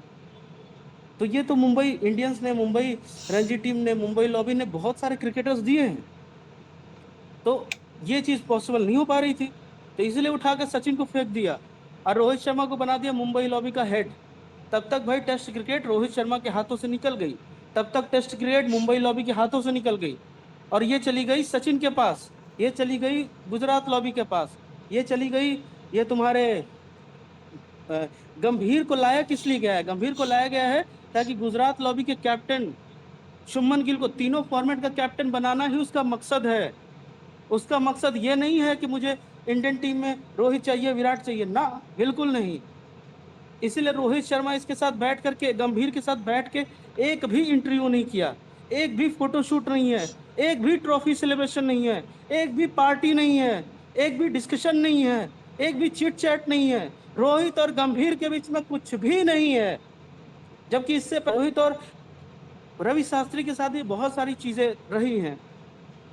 तो ये तो मुंबई इंडियंस ने, मुंबई रणजी टीम ने, मुंबई लॉबी ने बहुत सारे क्रिकेटर्स दिए हैं, तो ये चीज़ पॉसिबल नहीं हो पा रही थी, तो इसलिए उठा के सचिन को फेंक दिया और रोहित शर्मा को बना दिया मुंबई लॉबी का हेड। तब तक भाई टेस्ट क्रिकेट रोहित शर्मा के हाथों से निकल गई, तब तक टेस्ट क्रिकेट मुंबई लॉबी के हाथों से निकल गई, और ये चली गई सचिन के पास, ये चली गई गुजरात लॉबी के पास, ये चली गई, ये तुम्हारे गंभीर को लाया किस लिए गया है? गंभीर को लाया गया है ताकि गुजरात लॉबी के कैप्टन शुभमन गिल को तीनों फॉर्मेट का कैप्टन बनाना ही उसका मकसद है। उसका मकसद ये नहीं है कि मुझे इंडियन टीम में रोहित चाहिए, विराट चाहिए, ना, बिल्कुल नहीं। इसीलिए रोहित शर्मा इसके साथ बैठ करके, गंभीर के साथ बैठ के एक भी इंटरव्यू नहीं किया, एक भी फोटोशूट नहीं है, एक भी ट्रॉफी सेलिब्रेशन नहीं है, एक भी पार्टी नहीं है, एक भी डिस्कशन नहीं है, एक भी चिट चैट नहीं है। रोहित और गंभीर के बीच में कुछ भी नहीं है। जबकि इससे रोहित और रवि शास्त्री के साथ भी बहुत सारी चीजें रही हैं,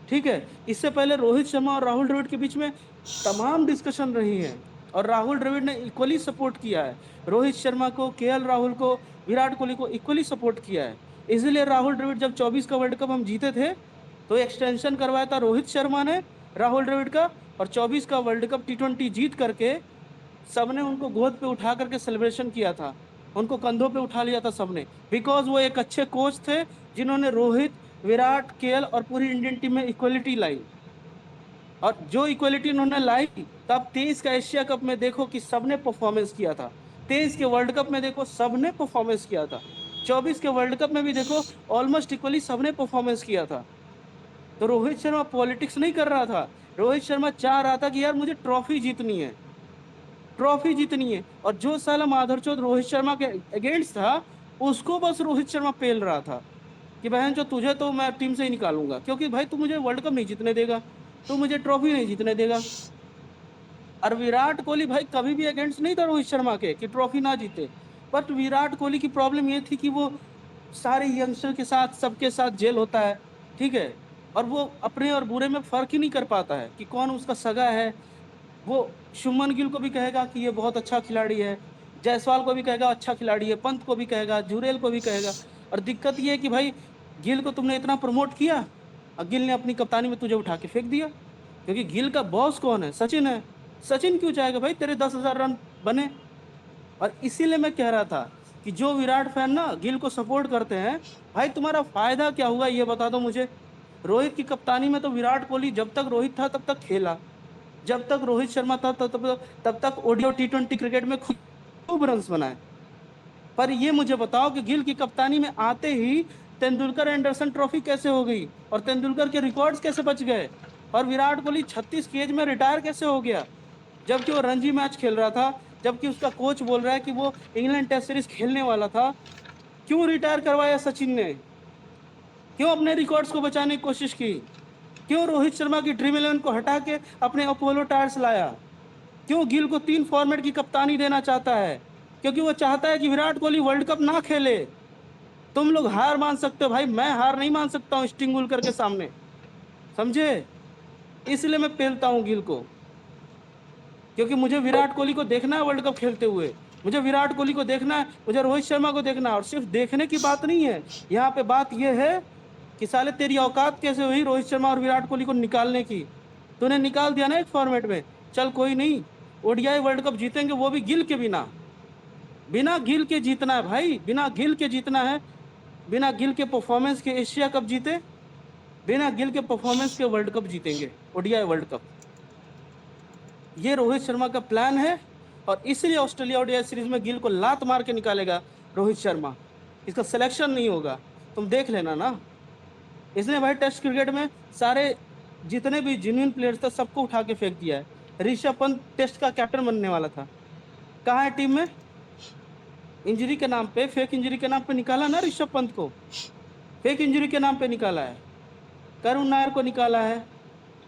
ठीक है। इससे पहले रोहित शर्मा और राहुल द्रविड़ के बीच में तमाम डिस्कशन रही है, और राहुल द्रविड़ ने इक्वली सपोर्ट किया है रोहित शर्मा को, केएल राहुल को, विराट कोहली को इक्वली सपोर्ट किया है। इसलिए राहुल द्रविड़ जब 24 का वर्ल्ड कप हम जीते थे तो एक्सटेंशन करवाया था रोहित शर्मा ने राहुल द्रविड़ का, और 24 का वर्ल्ड कप T20 जीत करके सबने उनको गोद पे उठा करके सेलिब्रेशन किया था, उनको कंधों पे उठा लिया था सबने, बिकॉज वो एक अच्छे कोच थे जिन्होंने रोहित, विराट, केएल और पूरी इंडियन टीम में इक्वलिटी लाई। और जो इक्वलिटी उन्होंने लाई, तब 23 का एशिया कप में देखो कि सबने परफॉर्मेंस किया था, 23 के वर्ल्ड कप में देखो सबने परफॉर्मेंस किया था, 24 के वर्ल्ड कप में भी देखो ऑलमोस्ट इक्वली सबने परफॉर्मेंस किया था। तो रोहित शर्मा पॉलिटिक्स नहीं कर रहा था, रोहित शर्मा चाह रहा था कि यार मुझे ट्रॉफी जीतनी है, ट्रॉफी जीतनी है। और जो साला माधरचोद रोहित शर्मा के अगेंस्ट था, उसको बस रोहित शर्मा पेल रहा था कि बहन जो तुझे तो मैं टीम से ही निकालूंगा, क्योंकि भाई तू मुझे वर्ल्ड कप नहीं जीतने देगा, तू मुझे ट्रॉफी नहीं जीतने देगा। और विराट कोहली भाई कभी भी अगेंस्ट नहीं था रोहित शर्मा के कि ट्रॉफी ना जीते, बट विराट कोहली की प्रॉब्लम ये थी कि वो सारे यंगस्टर के साथ, सबके साथ जेल होता है, ठीक है, और वो अपने और बुरे में फर्क ही नहीं कर पाता है कि कौन उसका सगा है। वो शुभमन गिल को भी कहेगा कि ये बहुत अच्छा खिलाड़ी है, जायसवाल को भी कहेगा अच्छा खिलाड़ी है, पंत को भी कहेगा, जुरेल को भी कहेगा। और दिक्कत ये है कि भाई गिल को तुमने इतना प्रमोट किया और गिल ने अपनी कप्तानी में तुझे उठा के फेंक दिया, क्योंकि गिल का बॉस कौन है? सचिन है। सचिन क्यों चाहेगा भाई तेरे 10,000 रन बने? और इसीलिए मैं कह रहा था कि जो विराट फैन ना गिल को सपोर्ट करते हैं, भाई तुम्हारा फायदा क्या हुआ ये बता दो मुझे। रोहित की कप्तानी में तो विराट कोहली जब तक रोहित था तब तक खेला, जब तक रोहित शर्मा था तब तक ओडीआई और T20 क्रिकेट में खूब रन्स बनाए। पर ये मुझे बताओ कि गिल की कप्तानी में आते ही तेंदुलकर एंडरसन ट्रॉफी कैसे हो गई, और तेंदुलकर के रिकॉर्ड्स कैसे बच गए, और विराट कोहली 36 की एज में रिटायर कैसे हो गया, जबकि वो रणजी मैच खेल रहा था, जबकि उसका कोच बोल रहा है कि वो इंग्लैंड टेस्ट सीरीज खेलने वाला था। क्यों रिटायर करवाया सचिन ने? क्यों अपने रिकॉर्ड्स को बचाने की कोशिश की? क्यों रोहित शर्मा की ड्रीम 11 को हटा के अपने अपोलो टायर्स लाया? क्यों गिल को 3 फॉर्मेट की कप्तानी देना चाहता है? क्योंकि वो चाहता है कि विराट कोहली वर्ल्ड कप ना खेले। तुम लोग हार मान सकते हो भाई, मैं हार नहीं मान सकता हूँ स्टिंगुलकर के सामने, समझे? इसलिए मैं पेलता हूँ गिल को, क्योंकि मुझे विराट कोहली को देखना है वर्ल्ड कप खेलते हुए, मुझे विराट कोहली को देखना है, मुझे रोहित शर्मा को देखना है। और सिर्फ देखने की बात नहीं है, यहाँ पे बात यह है कि साले तेरी औकात कैसे हुई रोहित शर्मा और विराट कोहली को निकालने की? तूने निकाल दिया ना एक फॉर्मेट में, चल कोई नहीं, ओडीआई वर्ल्ड कप जीतेंगे, वो भी गिल के बिना। बिना गिल के जीतना है भाई, बिना गिल के जीतना है, बिना गिल के परफॉर्मेंस के एशिया कप जीते, बिना गिल के परफॉर्मेंस के वर्ल्ड कप जीतेंगे, ओडीआई वर्ल्ड कप। ये रोहित शर्मा का प्लान है, और इसलिए ऑस्ट्रेलिया ओडीआई सीरीज में गिल को लात मार के निकालेगा रोहित शर्मा, इसका सिलेक्शन नहीं होगा, तुम देख लेना ना। इसलिए भाई टेस्ट क्रिकेट में सारे जितने भी जेन्युइन प्लेयर्स थे सबको उठा के फेंक दिया है। ऋषभ पंत टेस्ट का कैप्टन बनने वाला था, कहाँ है टीम में? इंजरी के नाम पे, फेक इंजरी के नाम पे निकाला ना ऋषभ पंत को, फेक इंजरी के नाम पे निकाला है। करुण नायर को निकाला है।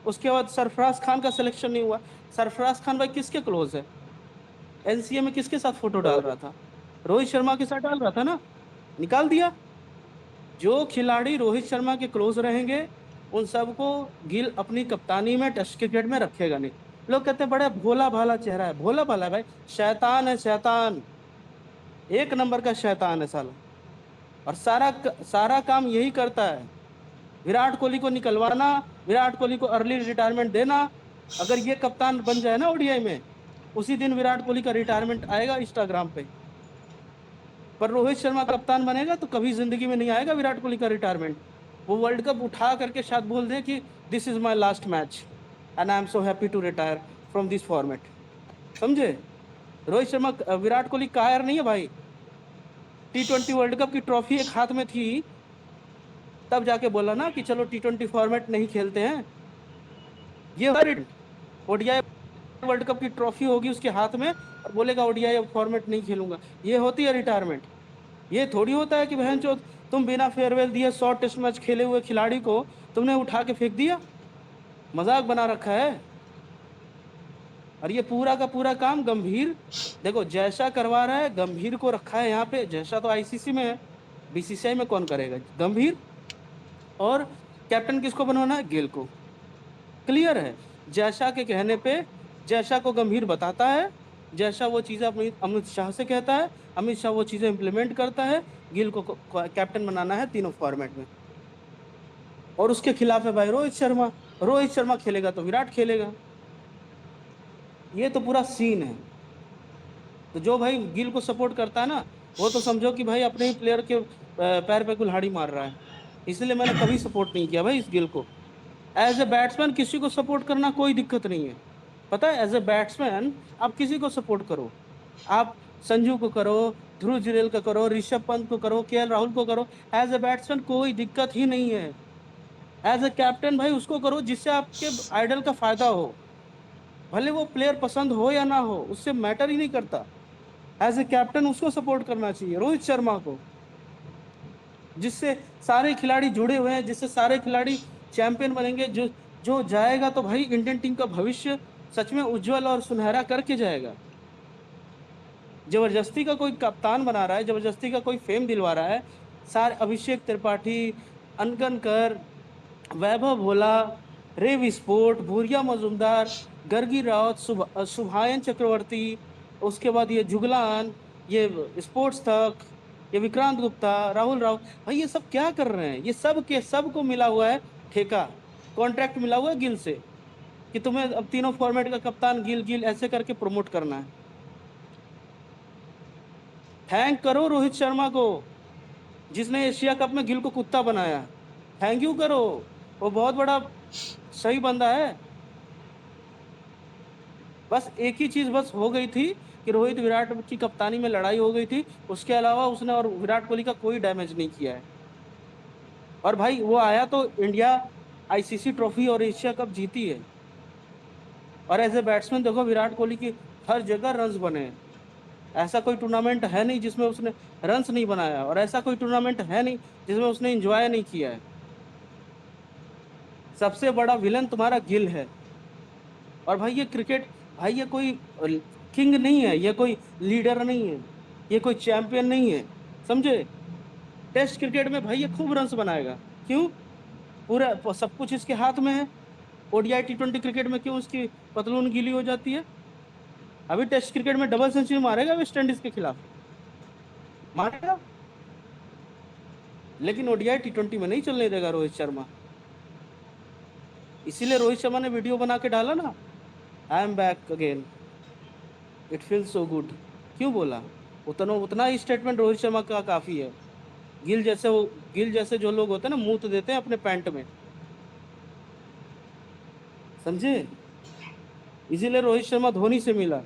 उसके बाद सरफराज खान का सिलेक्शन नहीं हुआ। सरफराज खान भाई किसके क्लोज है? एनसीए में किसके साथ फोटो डाल रहा था? रोहित शर्मा के साथ डाल रहा था ना, निकाल दिया। जो खिलाड़ी रोहित शर्मा के क्लोज रहेंगे उन सबको गिल अपनी कप्तानी में टेस्ट क्रिकेट में रखेगा नहीं। लोग कहते हैं बड़ा भोला भाला चेहरा है, भोला भाला भाई शैतान है, शैतान, एक नंबर का शैतान है साला। और सारा काम यही करता है, विराट कोहली को निकलवाना, विराट कोहली को अर्ली रिटायरमेंट देना। अगर ये कप्तान बन जाए ना ओडीआई में, उसी दिन विराट कोहली का रिटायरमेंट आएगा इंस्टाग्राम पे। पर रोहित शर्मा कप्तान बनेगा तो कभी जिंदगी में नहीं आएगा विराट कोहली का रिटायरमेंट। वो वर्ल्ड कप उठा करके शायद बोल दे कि this is my last match and I am so happy to retire from this format. समझे? रोहित शर्मा, विराट कोहली कायर नहीं है भाई। T20 वर्ल्ड कप की ट्रॉफी एक हाथ में थी, तब जाके बोला ना कि चलो T20 फॉर्मेट नहीं खेलते हैं। ये ओडीआई वर्ल्ड कप की ट्रॉफी होगी उसके हाथ में और बोलेगा ओडीआई फॉर्मेट नहीं खेलूंगा। ये होती है रिटायरमेंट। ये थोड़ी होता है कि बहन चो तुम बिना फेयरवेल दिए 100 टेस्ट मैच खेले हुए खिलाड़ी को तुमने उठा के फेंक दिया। मजाक बना रखा है। और ये पूरा का पूरा काम गंभीर, देखो जैसा करवा रहा है, गंभीर को रखा है यहाँ पे। जैसा तो आईसीसी में है, बीसीसीआई में कौन करेगा? गंभीर। और कैप्टन किसको बनवाना है? गिल को। क्लियर है। जैसा के कहने पे जैसा को गंभीर बताता है, जैसा वो चीज़ें अपनी अमित शाह से कहता है, अमित शाह वो चीज़ें इम्प्लीमेंट करता है। गिल को कैप्टन बनाना है तीनों फॉर्मेट में। और उसके खिलाफ है भाई रोहित शर्मा। रोहित शर्मा खेलेगा तो विराट खेलेगा। ये तो पूरा सीन है। तो जो भाई गिल को सपोर्ट करता है ना, वो तो समझो कि भाई अपने ही प्लेयर के पैर पे कुल्हाड़ी मार रहा है। इसलिए मैंने कभी सपोर्ट नहीं किया भाई इस गिल को। एज ए बैट्समैन किसी को सपोर्ट करना कोई दिक्कत नहीं है, पता है। एज ए बैट्समैन आप किसी को सपोर्ट करो, आप संजू को करो, ध्रुव जुरेल को करो, ऋषभ पंत को करो, केएल राहुल को करो। एज ए बैट्समैन कोई दिक्कत ही नहीं है। एज ए कैप्टन भाई उसको करो जिससे आपके आइडल का फायदा हो, भले वो प्लेयर पसंद हो या ना हो, उससे मैटर ही नहीं करता। एज ए कैप्टन उसको सपोर्ट करना चाहिए, रोहित शर्मा को, जिससे सारे खिलाड़ी जुड़े हुए हैं, जिससे सारे खिलाड़ी चैंपियन बनेंगे। जो जाएगा तो भाई इंडियन टीम का भविष्य सच में उज्जवल और सुनहरा करके जाएगा। जबरदस्ती का कोई कप्तान बना रहा है, जबरदस्ती का कोई फेम दिलवा रहा है, सारे अभिषेक त्रिपाठी, अनकनकर, वैभव भोला, रेव स्पोर्ट, भूरिया मजुमदार, गर्गी रावत, सुभायन चक्रवर्ती, उसके बाद ये जुगलान, ये स्पोर्ट्स तक, ये विक्रांत गुप्ता, राहुल राव, भाई ये सब क्या कर रहे हैं? ये सब के सब को मिला हुआ है ठेका, कॉन्ट्रैक्ट मिला हुआ है गिल से कि तुम्हें अब तीनों फॉर्मेट का कप्तान गिल गिल ऐसे करके प्रमोट करना है। थैंक करो रोहित शर्मा को जिसने एशिया कप में गिल को कुत्ता बनाया। थैंक यू करो, वो बहुत बड़ा सही बंदा है। बस एक ही चीज बस हो गई थी कि रोहित विराट की कप्तानी में लड़ाई हो गई थी, उसके अलावा उसने और विराट कोहली का कोई डैमेज नहीं किया है। और भाई वो आया तो इंडिया आईसीसी ट्रॉफी और एशिया कप जीती है। और एज ए बैट्समैन देखो विराट कोहली की हर जगह रन्स बने हैं। ऐसा कोई टूर्नामेंट है नहीं जिसमें उसने रन्स नहीं बनाया, और ऐसा कोई टूर्नामेंट है नहीं जिसमें उसने एंजॉय नहीं किया है। सबसे बड़ा विलन तुम्हारा गिल है। और भाई ये क्रिकेट, भाई ये कोई किंग नहीं है, ये कोई लीडर नहीं है, ये कोई चैंपियन नहीं है, समझे। टेस्ट क्रिकेट में भाई ये खूब रन्स बनाएगा, क्यों? पूरा सब कुछ इसके हाथ में है। ओडीआई T20 क्रिकेट में क्यों उसकी पतलून गीली हो जाती है? अभी टेस्ट क्रिकेट में डबल सेंचुरी मारेगा वेस्ट इंडीज के खिलाफ, मारेगा, लेकिन ओडीआई T20 में नहीं चलने देगा रोहित शर्मा। इसीलिए रोहित शर्मा ने वीडियो बना के डाला ना, I am back again, it feels so good. क्यों बोला? उतना ही स्टेटमेंट रोहित शर्मा का काफ़ी है। गिल जैसे जो लोग होते हैं ना, मुंह तो देते हैं अपने पैंट में, समझे। इसीलिए रोहित शर्मा धोनी से मिला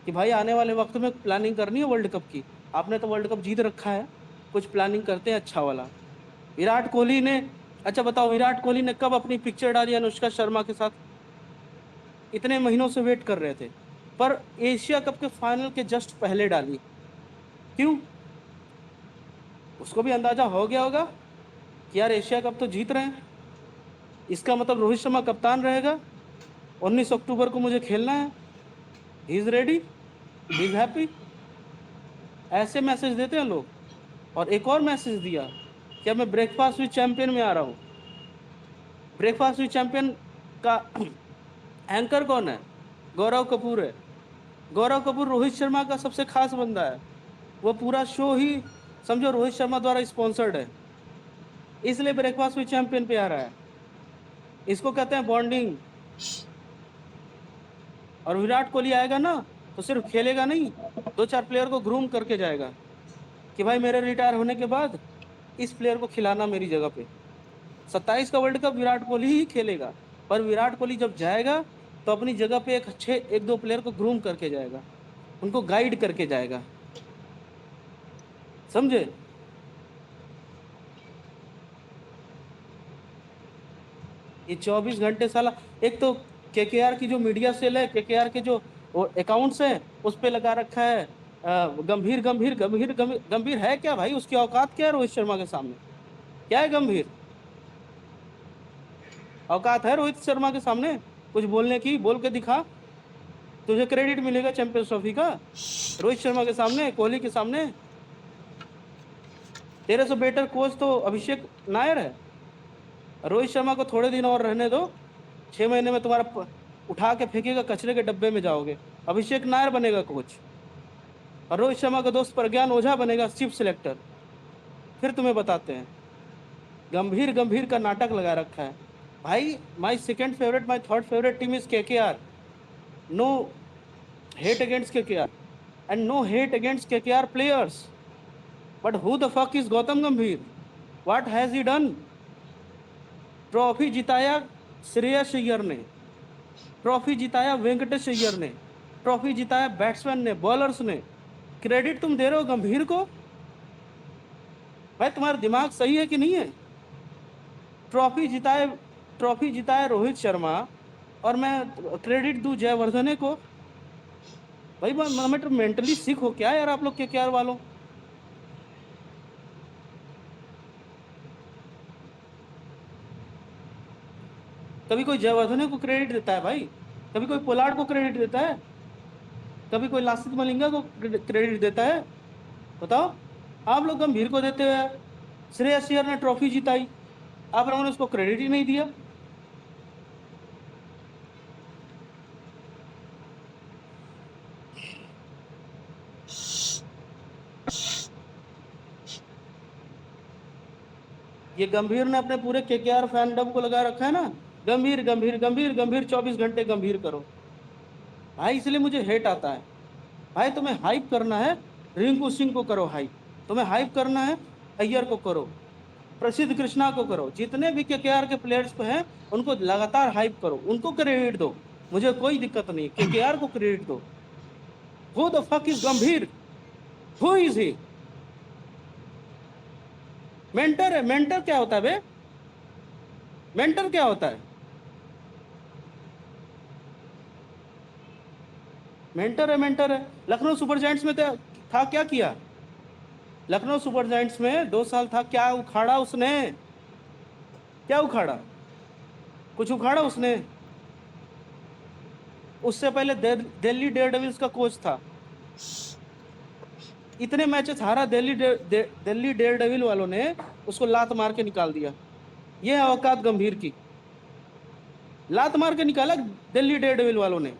कि भाई आने वाले वक्त में प्लानिंग करनी है वर्ल्ड कप की। आपने तो वर्ल्ड कप जीत रखा है, कुछ प्लानिंग करते हैं अच्छा वाला। विराट कोहली ने अच्छा बताओ, विराट कोहली ने कब अपनी पिक्चर डाली अनुष्का शर्मा के साथ? इतने महीनों से वेट कर रहे थे, पर एशिया कप के फाइनल के जस्ट पहले डाली। क्यों? उसको भी अंदाजा हो गया होगा कि यार एशिया कप तो जीत रहे हैं, इसका मतलब रोहित शर्मा कप्तान रहेगा, 19 अक्टूबर को मुझे खेलना है, he is ready, he is happy. ऐसे मैसेज देते हैं लोग। और एक और मैसेज दिया कि अब मैं ब्रेकफास्ट विद चैंपियन में आ रहा हूँ। ब्रेकफास्ट विद चैंपियन का एंकर कौन है? गौरव कपूर है। गौरव कपूर रोहित शर्मा का सबसे खास बंदा है। वो पूरा शो ही समझो रोहित शर्मा द्वारा स्पॉन्सर्ड है, इसलिए ब्रेकफास्ट विद चैंपियन पे आ रहा है। इसको कहते हैं बॉन्डिंग। और विराट कोहली आएगा ना तो सिर्फ खेलेगा नहीं, 2-4 प्लेयर को ग्रूम करके जाएगा कि भाई मेरे रिटायर होने के बाद इस प्लेयर को खिलाना मेरी जगह पे। 27 का वर्ल्ड कप विराट कोहली ही खेलेगा, पर विराट कोहली जब जाएगा तो अपनी जगह पे एक दो प्लेयर को ग्रूम करके जाएगा, उनको गाइड करके जाएगा, समझे? ये 24 घंटे साला, एक तो केकेआर की जो मीडिया सेल है, केकेआर के जो अकाउंट्स हैं उस पे लगा रखा है गंभीर गंभीर गंभीर गंभीर। गंभीर है क्या भाई? उसकी औकात क्या है रोहित शर्मा के सामने? क्या है गंभीर? औकात है रोहित शर्मा के सामने कुछ बोलने की? बोल के दिखा, तुझे क्रेडिट मिलेगा चैंपियंस ट्रॉफी का। रोहित शर्मा के सामने, कोहली के सामने। तेरे से बेटर कोच तो अभिषेक नायर है। रोहित शर्मा को थोड़े दिन और रहने दो, 6 महीने में तुम्हारा उठा के फेंकेगा, कचरे के डब्बे में जाओगे। अभिषेक नायर बनेगा कोच और रोहित शर्मा का दोस्त प्रज्ञान ओझा बनेगा चीफ सिलेक्टर। फिर तुम्हें बताते हैं। गंभीर गंभीर का नाटक लगा रखा है भाई। My second favourite, my third favourite team is KKR. No hate against KKR and no hate against KKR players, but who the fuck is Gautam Gambhir? What has he done? Trophy जिताया श्रेयस अय्यर ने, ट्रॉफी जिताया वेंकटेश अय्यर ने, ट्रॉफी जिताया बैट्समैन ने, बॉलर्स ने। क्रेडिट तुम दे रहे हो गंभीर को? भाई तुम्हारा दिमाग सही है कि नहीं है? ट्रॉफी जिताए रोहित शर्मा और मैं क्रेडिट दूं जयवर्धने को? भाई मैं मेंटली सिक हो क्या यार आप लोग केकेआर वालों? कभी कोई जयवर्धने को क्रेडिट देता है भाई? कभी कोई पोलार्ड को क्रेडिट देता है? कभी कोई लासित मलिंगा को क्रेडिट देता है? बताओ। आप लोग गंभीर को देते हुए, श्रेयस अय्यर ने ट्रॉफी जिताई, आप लोगों ने उसको क्रेडिट ही नहीं दिया। ये गंभीर ने अपने पूरे केकेआर फैंडम को लगा रखा है ना, गंभीर गंभीर गंभीर गंभीर, 24 घंटे गंभीर करो भाई। इसलिए मुझे हेट आता है भाई। तुम्हें हाइप करना है, रिंकू सिंह को करो हाइप। तुम्हें हाइप करना है, अय्यर को करो, प्रसिद्ध कृष्णा को करो, जितने भी केकेआर के प्लेयर्स को हैं उनको लगातार हाइप करो, उनको क्रेडिट दो, मुझे कोई दिक्कत नहीं। केकेआर को क्रेडिट दो। हु द फक इज गंभीर? Who is he? मेंटर है। मेंटर क्या होता है बे? मेंटर क्या होता है? मेंटर है, मेंटर है। लखनऊ सुपर जायंट्स में था, क्या किया? लखनऊ सुपर जायंट्स में 2 साल था, क्या उखाड़ा उसने? क्या उखाड़ा? कुछ उखाड़ा उसने? उससे पहले दिल्ली डेयरडेविल्स का कोच था, इतने मैचेस हारा दिल्ली डेयरडेविल वालों ने उसको लात मार के निकाल दिया। ये है औकात गंभीर की। लात मार के निकाला दिल्ली डेयरडेविल वालों ने।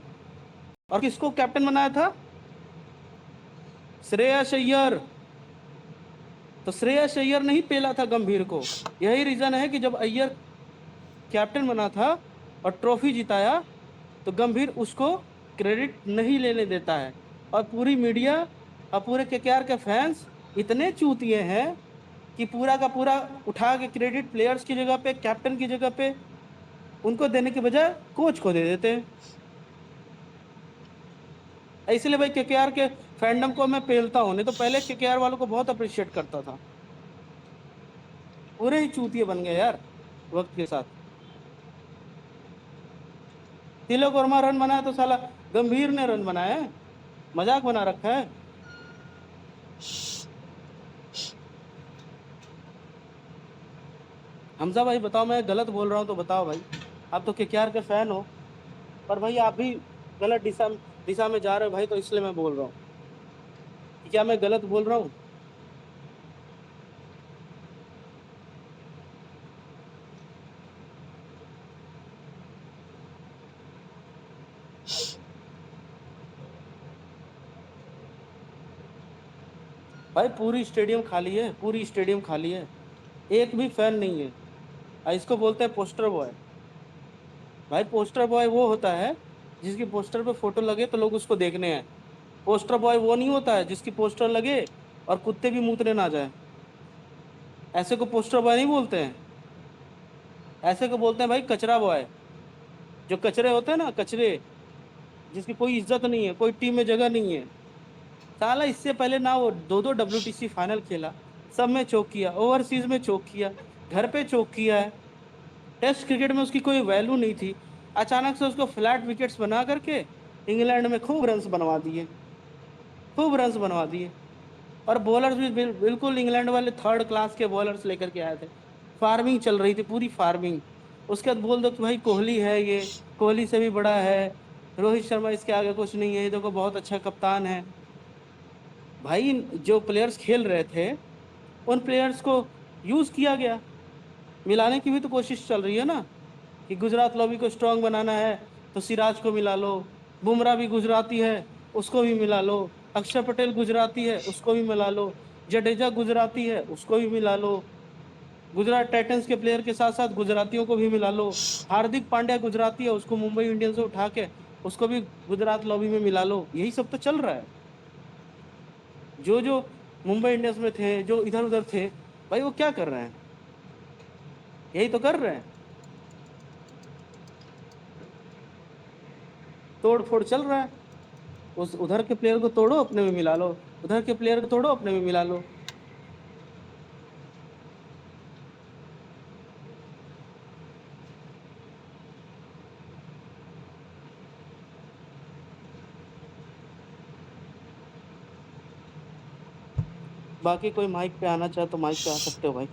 और किसको कैप्टन बनाया था? श्रेयस अय्यर। तो श्रेयस अय्यर नहीं पेला था गंभीर को। यही रीजन है कि जब अय्यर कैप्टन बना था और ट्रॉफी जिताया तो गंभीर उसको क्रेडिट नहीं लेने देता है। और पूरी मीडिया और पूरे केकेआर के फैंस इतने चूतिए हैं कि पूरा का पूरा उठा के क्रेडिट प्लेयर्स की जगह पे, कैप्टन की जगह पे उनको देने के बजाय कोच को दे देते हैं। इसलिए भाई केकेआर के फैंडम को मैं पेलता हूँ, नहीं तो पहले केकेआर वालों को बहुत अप्रिशिएट करता था। पूरे ही चूतिए बन गए यार। वक्त के साथ। तिलक वर्मा रन बनाया तो साला गंभीर ने रन बनाया है, मजाक बना रखा है। हमजा भाई बताओ, मैं गलत बोल रहा हूँ तो बताओ भाई, आप तो केकेआर के फैन हो, पर भाई आप भी गलत दिशा में जा रहे हो भाई, तो इसलिए मैं बोल रहा हूँ कि क्या मैं गलत बोल रहा हूँ? भाई पूरी स्टेडियम खाली है, पूरी स्टेडियम खाली है, एक भी फैन नहीं है। इसको बोलते हैं पोस्टर बॉय। भाई पोस्टर बॉय वो होता है जिसकी पोस्टर पे फोटो लगे तो लोग उसको देखने आए। पोस्टर बॉय वो नहीं होता है जिसकी पोस्टर लगे और कुत्ते भी मूतने ना जाए, ऐसे को पोस्टर बॉय नहीं बोलते हैं। ऐसे को बोलते हैं भाई कचरा बॉय। जो कचरे होते हैं ना, कचरे, जिसकी कोई इज्जत नहीं है, कोई टीम में जगह नहीं है। साला इससे पहले ना वो दो दो WTC फाइनल खेला, सब में चोक किया, ओवरसीज में चोक किया, घर पे चोक किया है। टेस्ट क्रिकेट में उसकी कोई वैल्यू नहीं थी, अचानक से उसको फ्लैट विकेट्स बना करके इंग्लैंड में खूब रन्स बनवा दिए, खूब रन्स बनवा दिए। और बॉलर्स भी बिल्कुल इंग्लैंड वाले थर्ड क्लास के बॉलर्स लेकर के आए थे, फार्मिंग चल रही थी, पूरी फार्मिंग। उसके बाद बोल दो कि भाई कोहली है, ये कोहली से भी बड़ा है, रोहित शर्मा इसके आगे कुछ नहीं है, ये देखो बहुत अच्छा कप्तान है। भाई जो प्लेयर्स खेल रहे थे उन प्लेयर्स को यूज किया गया, मिलाने की भी तो कोशिश चल रही है ना, कि गुजरात लॉबी को स्ट्रांग बनाना है तो सिराज को मिला लो, बुमराह भी गुजराती है उसको भी मिला लो, अक्षर पटेल गुजराती है उसको भी मिला लो, जडेजा गुजराती है उसको भी मिला लो, गुजरात टाइटंस के प्लेयर के साथ साथ गुजरातियों को भी मिला लो, हार्दिक पांड्या गुजराती है उसको मुंबई इंडियंस से उठा के उसको भी गुजरात लॉबी में मिला लो। यही सब तो चल रहा है। जो जो मुंबई इंडियंस में थे, जो इधर उधर थे, भाई वो क्या कर रहे हैं? यही तो कर रहे हैं, तोड़ फोड़ चल रहा है। उस उधर के प्लेयर को तोड़ो अपने में मिला लो, उधर के प्लेयर को तोड़ो अपने में मिला लो। बाकी कोई माइक पे आना चाहे तो माइक पे आ सकते हो भाई।